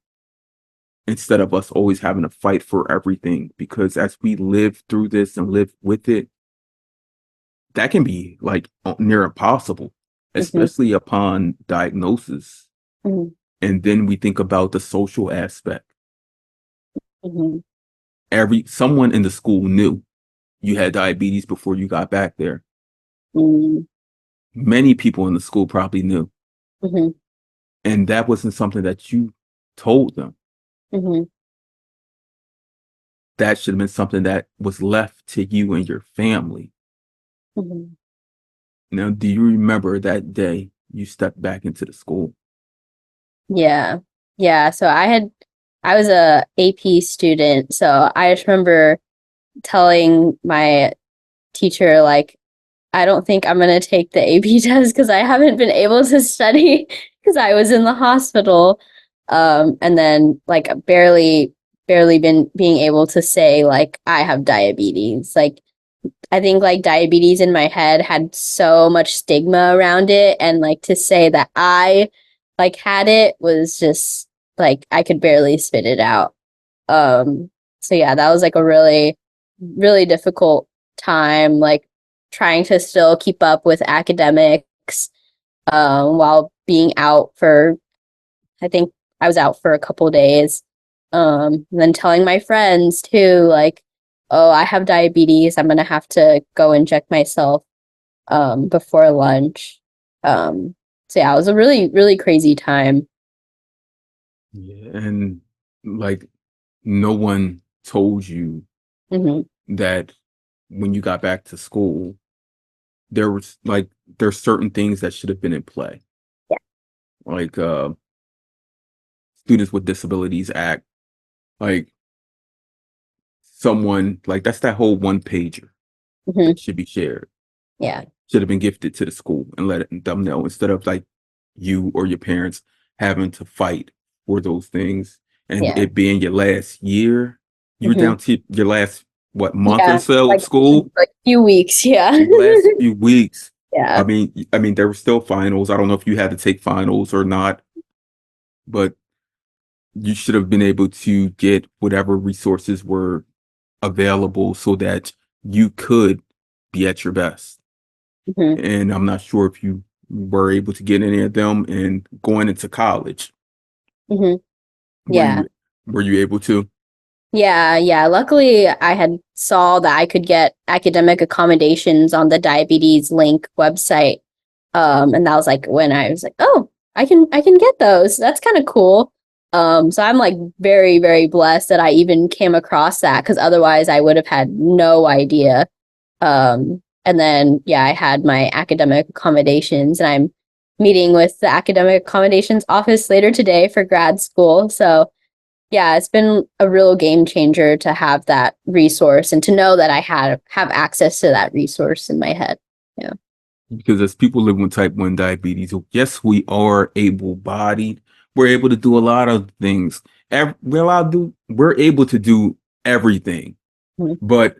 instead of us always having to fight for everything. Because as we live through this and live with it, that can be like near impossible, Mhm. especially upon diagnosis. Mhm. And then we think about the social aspect. Mhm. Someone in the school knew you had diabetes before you got back there. Mhm. Many people in the school probably knew. Mhm. And that wasn't something that you told them. Mhm. That should have been something that was left to you and your family. Mhm. Now, do you remember that day you stepped back into the school? Yeah. Yeah. So I was a AP student. So I just remember telling my teacher, like, I don't think I'm going to take the AP test because I haven't been able to study because I was in the hospital. And then like barely been being able to say like I have diabetes. Like I think like diabetes in my head had so much stigma around it, and like to say that I like had it was just like I could barely spit it out. So yeah, that was like a really difficult time, like trying to still keep up with academics while being out for, I think I was out for a couple days. And then telling my friends too, like, oh, I have diabetes. I'm gonna have to go inject myself before lunch. So yeah, it was a really crazy time. Yeah. And like, no one told you Hmm. that when you got back to school, there was like, there's certain things that should have been in play. Yeah. Like, Students with Disabilities Act, like someone like that's that whole one pager Hmm. that should be shared, Yeah. should have been gifted to the school and let them know instead of like you or your parents having to fight for those things and Yeah. it being your last year. You were Hmm. down to your last what month or Yeah. so of Like school, few weeks. Yeah. your last few weeks. Yeah. I mean there were still finals. I don't know if you had to take finals or not, but you should have been able to get whatever resources were available so that you could be at your best. Hmm. And I'm not sure if you were able to get any of them. And going into college, Hmm. were Yeah. you were you able to? Yeah, yeah. Luckily, I had saw that I could get academic accommodations on the diabetes link website. And that was like when I was like, oh, I can get those. That's kind of cool. So I'm like very blessed that I even came across that because otherwise I would have had no idea. And then yeah, I had my academic accommodations, and I'm meeting with the academic accommodations office later today for grad school. So yeah, it's been a real game changer to have that resource and to know that I have access to that resource in my head. Yeah. Because as people living with type 1 diabetes, yes, we are able bodied. We're able to do a lot of things. We're able to do everything, Mm-hmm. but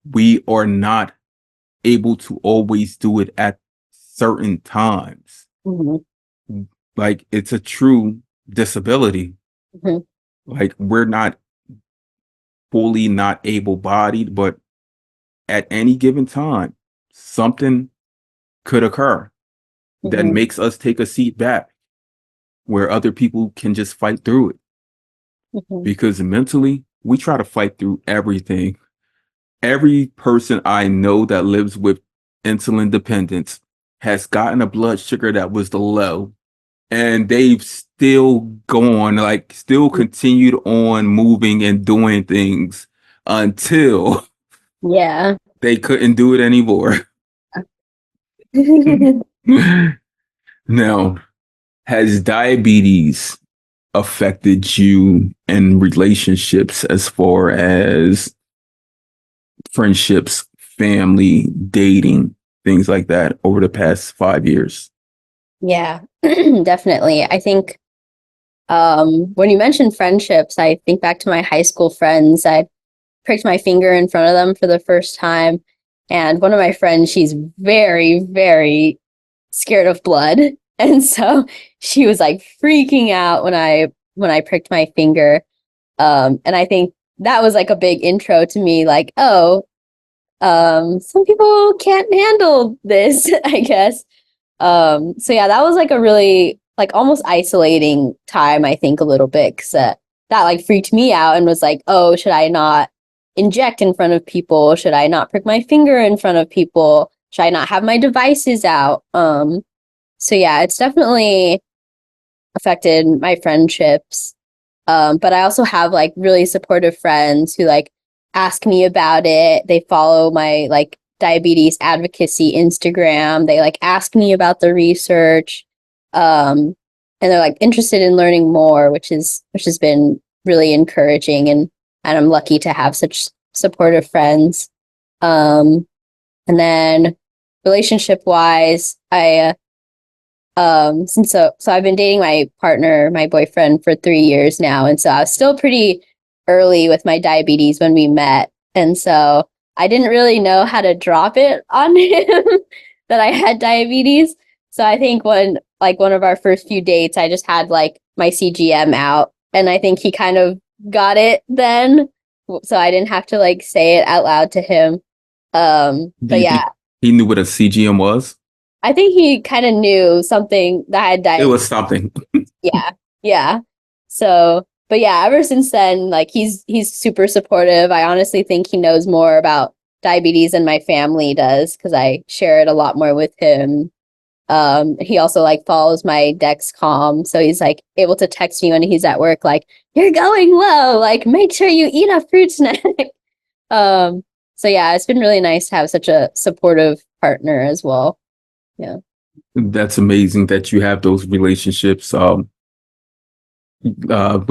we are not able to always do it at certain times. Mm-hmm. Like it's a true disability. Mm-hmm. Like we're not fully not able bodied, but at any given time, something could occur that Mm-hmm. makes us take a seat back where other people can just fight through it. Mm-hmm. Because mentally, we try to fight through everything. Every person I know that lives with insulin dependence has gotten a blood sugar that was low, and they've still gone, like still continued on moving and doing things until Yeah. they couldn't do it anymore. Now, has diabetes affected you in relationships as far as friendships, family, dating, things like that over the past 5 years? Yeah, definitely. I think when you mentioned friendships, I think back to my high school friends. I pricked my finger in front of them for the first time. And one of my friends, she's very scared of blood. And so she was like freaking out when I pricked my finger. And I think that was like a big intro to me, like, oh, some people can't handle this, I guess. So yeah, that was like a really like almost isolating time, I think, a little bit, because that like freaked me out and was like, oh, should I not inject in front of people? Should I not prick my finger in front of people? Should I not have my devices out? So yeah, it's definitely affected my friendships. But I also have like really supportive friends who like ask me about it. They follow my like diabetes advocacy Instagram. They like ask me about the research. And they're like interested in learning more, which has been really encouraging, and I'm lucky to have such supportive friends. And then relationship wise, I so I've been dating my partner, my boyfriend, for 3 years now, and so I was still pretty early with my diabetes when we met, and so I didn't really know how to drop it on him that I had diabetes. So I think when like one of our first few dates, I just had like my CGM out, and I think he kind of got it then, so I didn't have to like say it out loud to him. Do But you yeah, think he knew what a CGM was? I think he kind of knew something that I had It diabetes. was something. Yeah, yeah. So, but yeah, ever since then, like he's super supportive. I honestly think he knows more about diabetes than my family does because I share it a lot more with him. He also like follows my Dexcom, so he's like able to text me when he's at work, like, "You're going low, like make sure you eat a fruit snack." Um, so yeah, it's been really nice to have such a supportive partner as well. Yeah. That's amazing that you have those relationships. Would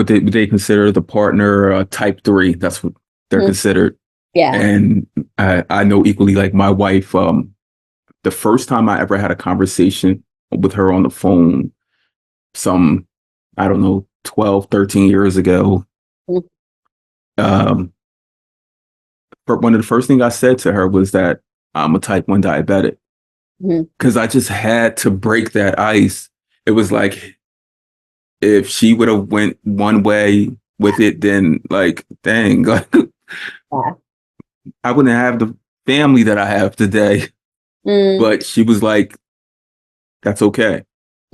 they consider the partner type 3? That's what they're Mhm. considered. Yeah. And I know equally like my wife, the first time I ever had a conversation with her on the phone, some, I don't know, 12, 13 years ago, Mhm. um, but one of the first things I said to her was that I'm a type 1 diabetic Mhm. because I just had to break that ice. It was like, if she would have went one way with it, then like, dang, like, Yeah. I wouldn't have the family that I have today. Mm. But she was like, that's okay.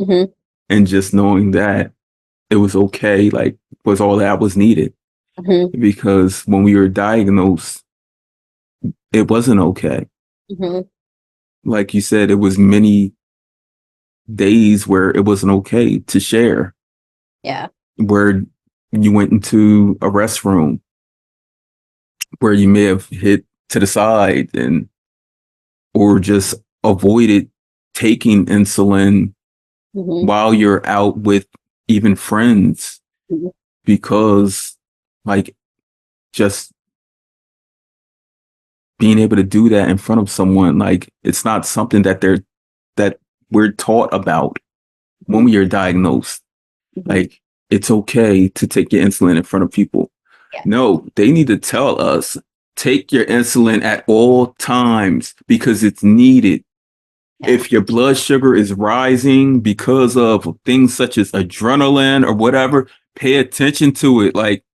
Mhm. And just knowing that it was okay, like, was all that was needed. Mhm. Because when we were diagnosed, it wasn't okay. Mhm. Like you said, it was many days where it wasn't okay to share, Yeah. where you went into a restroom, where you may have hit to the side and or just avoided taking insulin Mhm. while you're out with even friends Mhm. because like just being able to do that in front of someone, like it's not something that we're taught about when we are diagnosed. Mhm. Like it's okay to take your insulin in front of people. Yeah. No, they need to tell us, take your insulin at all times because it's needed. Yeah. If your blood sugar is rising because of things such as adrenaline or whatever, pay attention to it. Like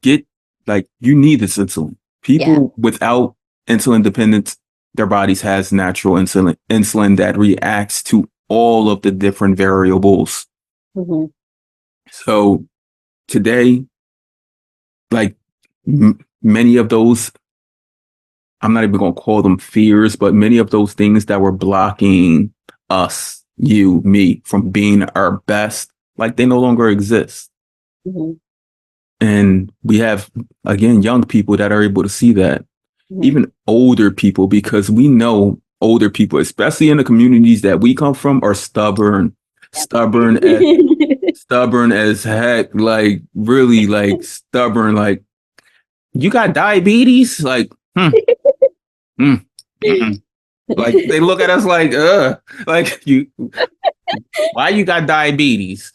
get like you need this insulin. Yeah. People without insulin dependence, their bodies has natural insulin that reacts to all of the different variables. Mhm. So today, like many of those, I'm not even going to call them fears, but many of those things that were blocking us, you, me, from being our best, like they no longer exist. Mhm. And we have, again, young people that are able to see that, Mhm. even older people, because we know older people, especially in the communities that we come from, are stubborn, Yep. stubborn as heck, like really like stubborn, like you got diabetes, like, hmm, mm. Like they look at us like you, why you got diabetes?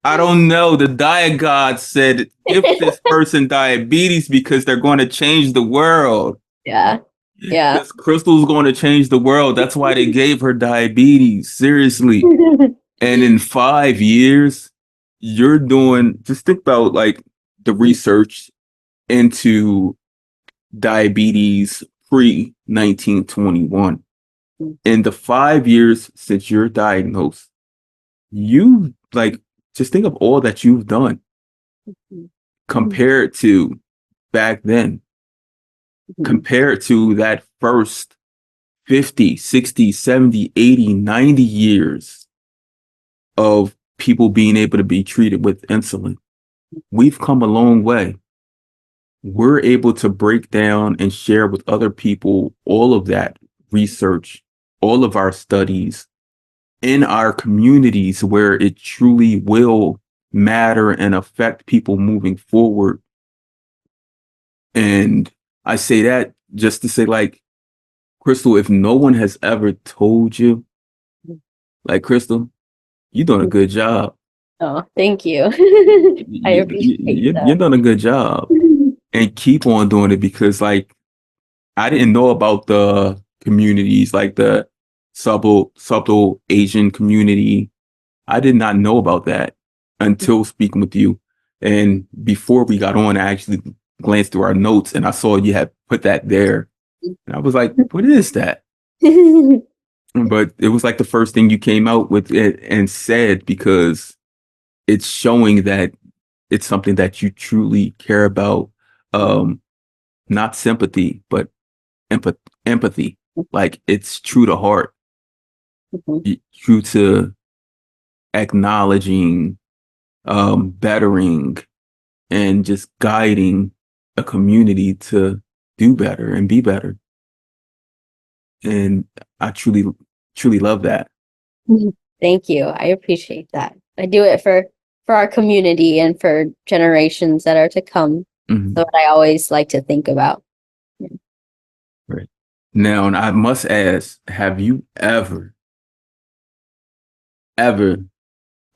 I don't know. The diet god said, give this person diabetes because they're going to change the world. Yeah. Yeah. Because Crystal's going to change the world. That's why they gave her diabetes. Seriously. And in 5 years, you're doing, just think about like the research into diabetes pre 1921. In the 5 years since you're diagnosed, you like, just think of all that you've done compared to back then, Mhm. compared to that first 50, 60, 70, 80, 90 years of people being able to be treated with insulin. We've come a long way. we're able to break down and share with other people all of that research, all of our studies in our communities where it truly will matter and affect people moving forward. And I say that just to say, like, Crystal, if no one has ever told you, like, Crystal, you're doing a good job. Oh, thank you. I appreciate You're doing a good job. that. And keep on doing it because, like, I didn't know about the communities, like the subtle Asian community. I did not know about that until speaking with you. And before we got on, I actually glanced through our notes and I saw you had put that there. And I was like, what is that? But it was like the first thing you came out with it and said, because it's showing that it's something that you truly care about. Not sympathy, but empathy. Like, it's true to heart, true to acknowledging, bettering, and just guiding a community to do better and be better. And I truly love that. Thank you. I appreciate that. I do it for our community and for generations that are to come. Mhm. So what I always like to think about. Right. Now, and I must ask, have you ever, I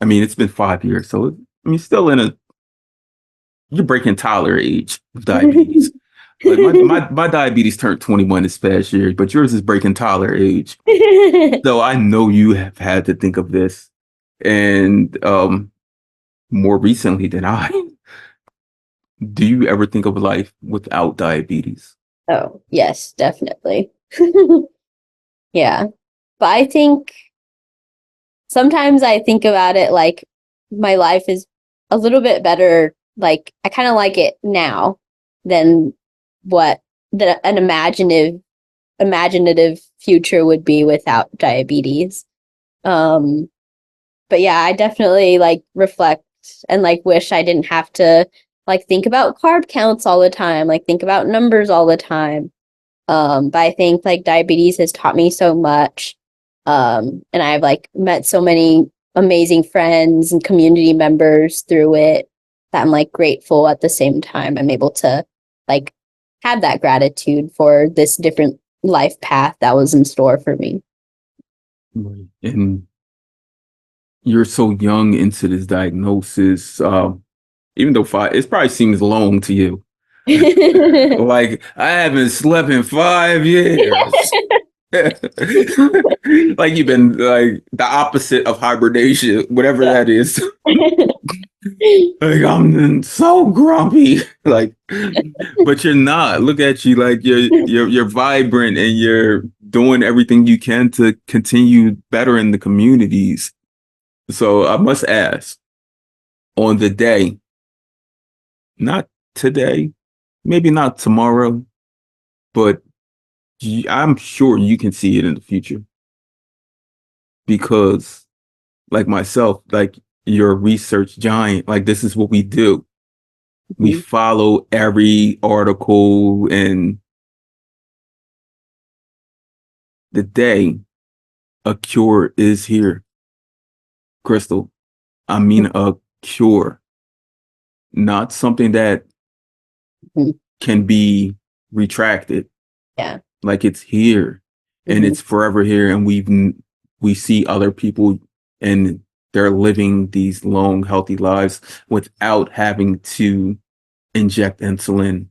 mean, it's been 5 years, so I mean, still you're breaking toddler age of diabetes. Like my diabetes turned 21 this past year, but yours is breaking toddler age. So I know you have had to think of this, and more recently than I. Do you ever think of life without diabetes? Oh, yes, definitely. Yeah. But I think sometimes I think about it like my life is a little bit better. Like I kind of like it now than what an imaginative future would be without diabetes. But yeah, I definitely like reflect and like wish I didn't have to like think about carb counts all the time, like think about numbers all the time. But I think like diabetes has taught me so much. And I've like met so many amazing friends and community members through it that I'm like grateful at the same time. I'm able to like have that gratitude for this different life path that was in store for me. Right. And you're so young into this diagnosis. Even though it probably seems long to you. Like, I haven't slept in 5 years. Like, you've been like the opposite of hibernation, whatever that is. Like, I'm so grumpy. Like, but you're not. Look at you, like you're vibrant and you're doing everything you can to continue bettering the communities. So I must ask, on the day, not today, maybe not tomorrow, but I'm sure you can see it in the future because, like myself, like, you're a research giant. Like, this is what we do. We follow every article, and the day a cure is here, Crystal. I mean, a cure, not something that can be retracted. Yeah. Like, it's here and it's forever here. And we see other people and they're living these long, healthy lives without having to inject insulin,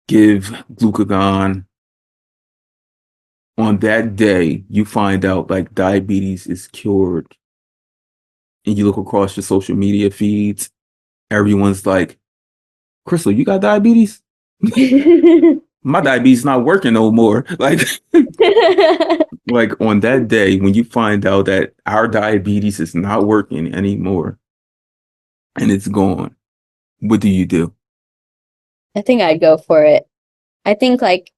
give glucagon. On that day, you find out like diabetes is cured. And you look across your social media feeds, everyone's like, Crystal, you got diabetes? My diabetes not working no more. Like, like on that day, when you find out that our diabetes is not working anymore and it's gone, what do you do? I think I'd go for it. I think like,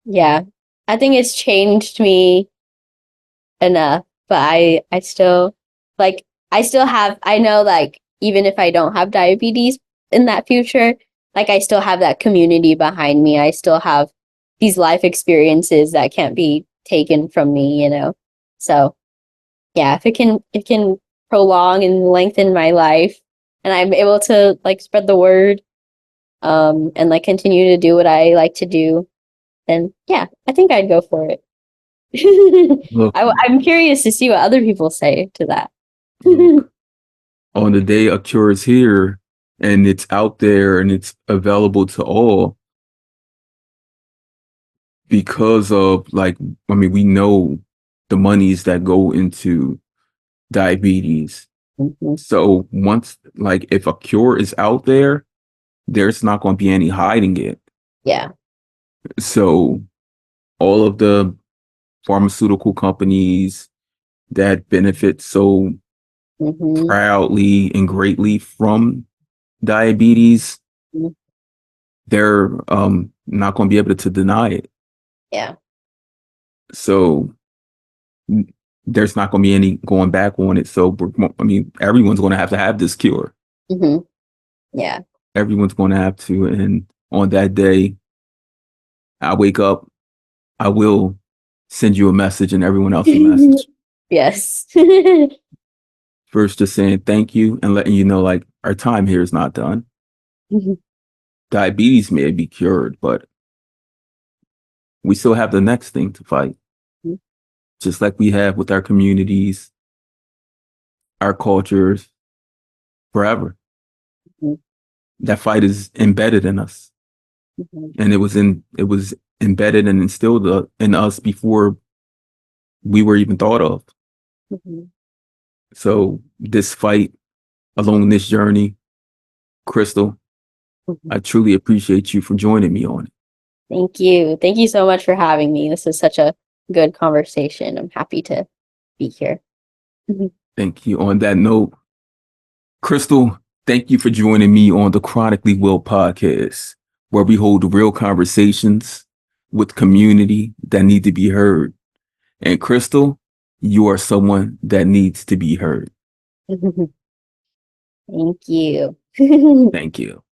yeah, I think it's changed me enough, but I still like, I still have, I know like, even if I don't have diabetes in that future, like I still have that community behind me. I still have these life experiences that can't be taken from me, you know. So yeah, if it can prolong and lengthen my life and I'm able to like spread the word and like continue to do what I like to do, then yeah, I think I'd go for it. Look, I'm curious to see what other people say to that. look, on the day a cure is here and it's out there and it's available to all because of like, I mean, we know the monies that go into diabetes. Mhm. So once, like, if a cure is out there, there's not going to be any hiding it. Yeah. So all of the pharmaceutical companies that benefit so Hmm. proudly and greatly from diabetes, Mhm. they're not going to be able to deny it. Yeah. So there's not going to be any going back on it. So I mean, everyone's going to have this cure. Hmm. Yeah. Everyone's going to have to. And on that day, I wake up, I will send you a message and everyone else a message. Yes. First, just saying thank you and letting you know, like, our time here is not done. Mhm. Diabetes may be cured, but we still have the next thing to fight, just like we have with our communities, our cultures, forever. Mhm. That fight is embedded in us, Mhm. and it was embedded and instilled in us before we were even thought of. Mhm. So this fight along this journey, Crystal, Mhm. I truly appreciate you for joining me on it. Thank you. Thank you so much for having me. This is such a good conversation. I'm happy to be here. Mhm. Thank you. On that note, Crystal, thank you for joining me on the Chronically Well podcast, where we hold real conversations with community that need to be heard. And Crystal, you are someone that needs to be heard. Thank you. Thank you.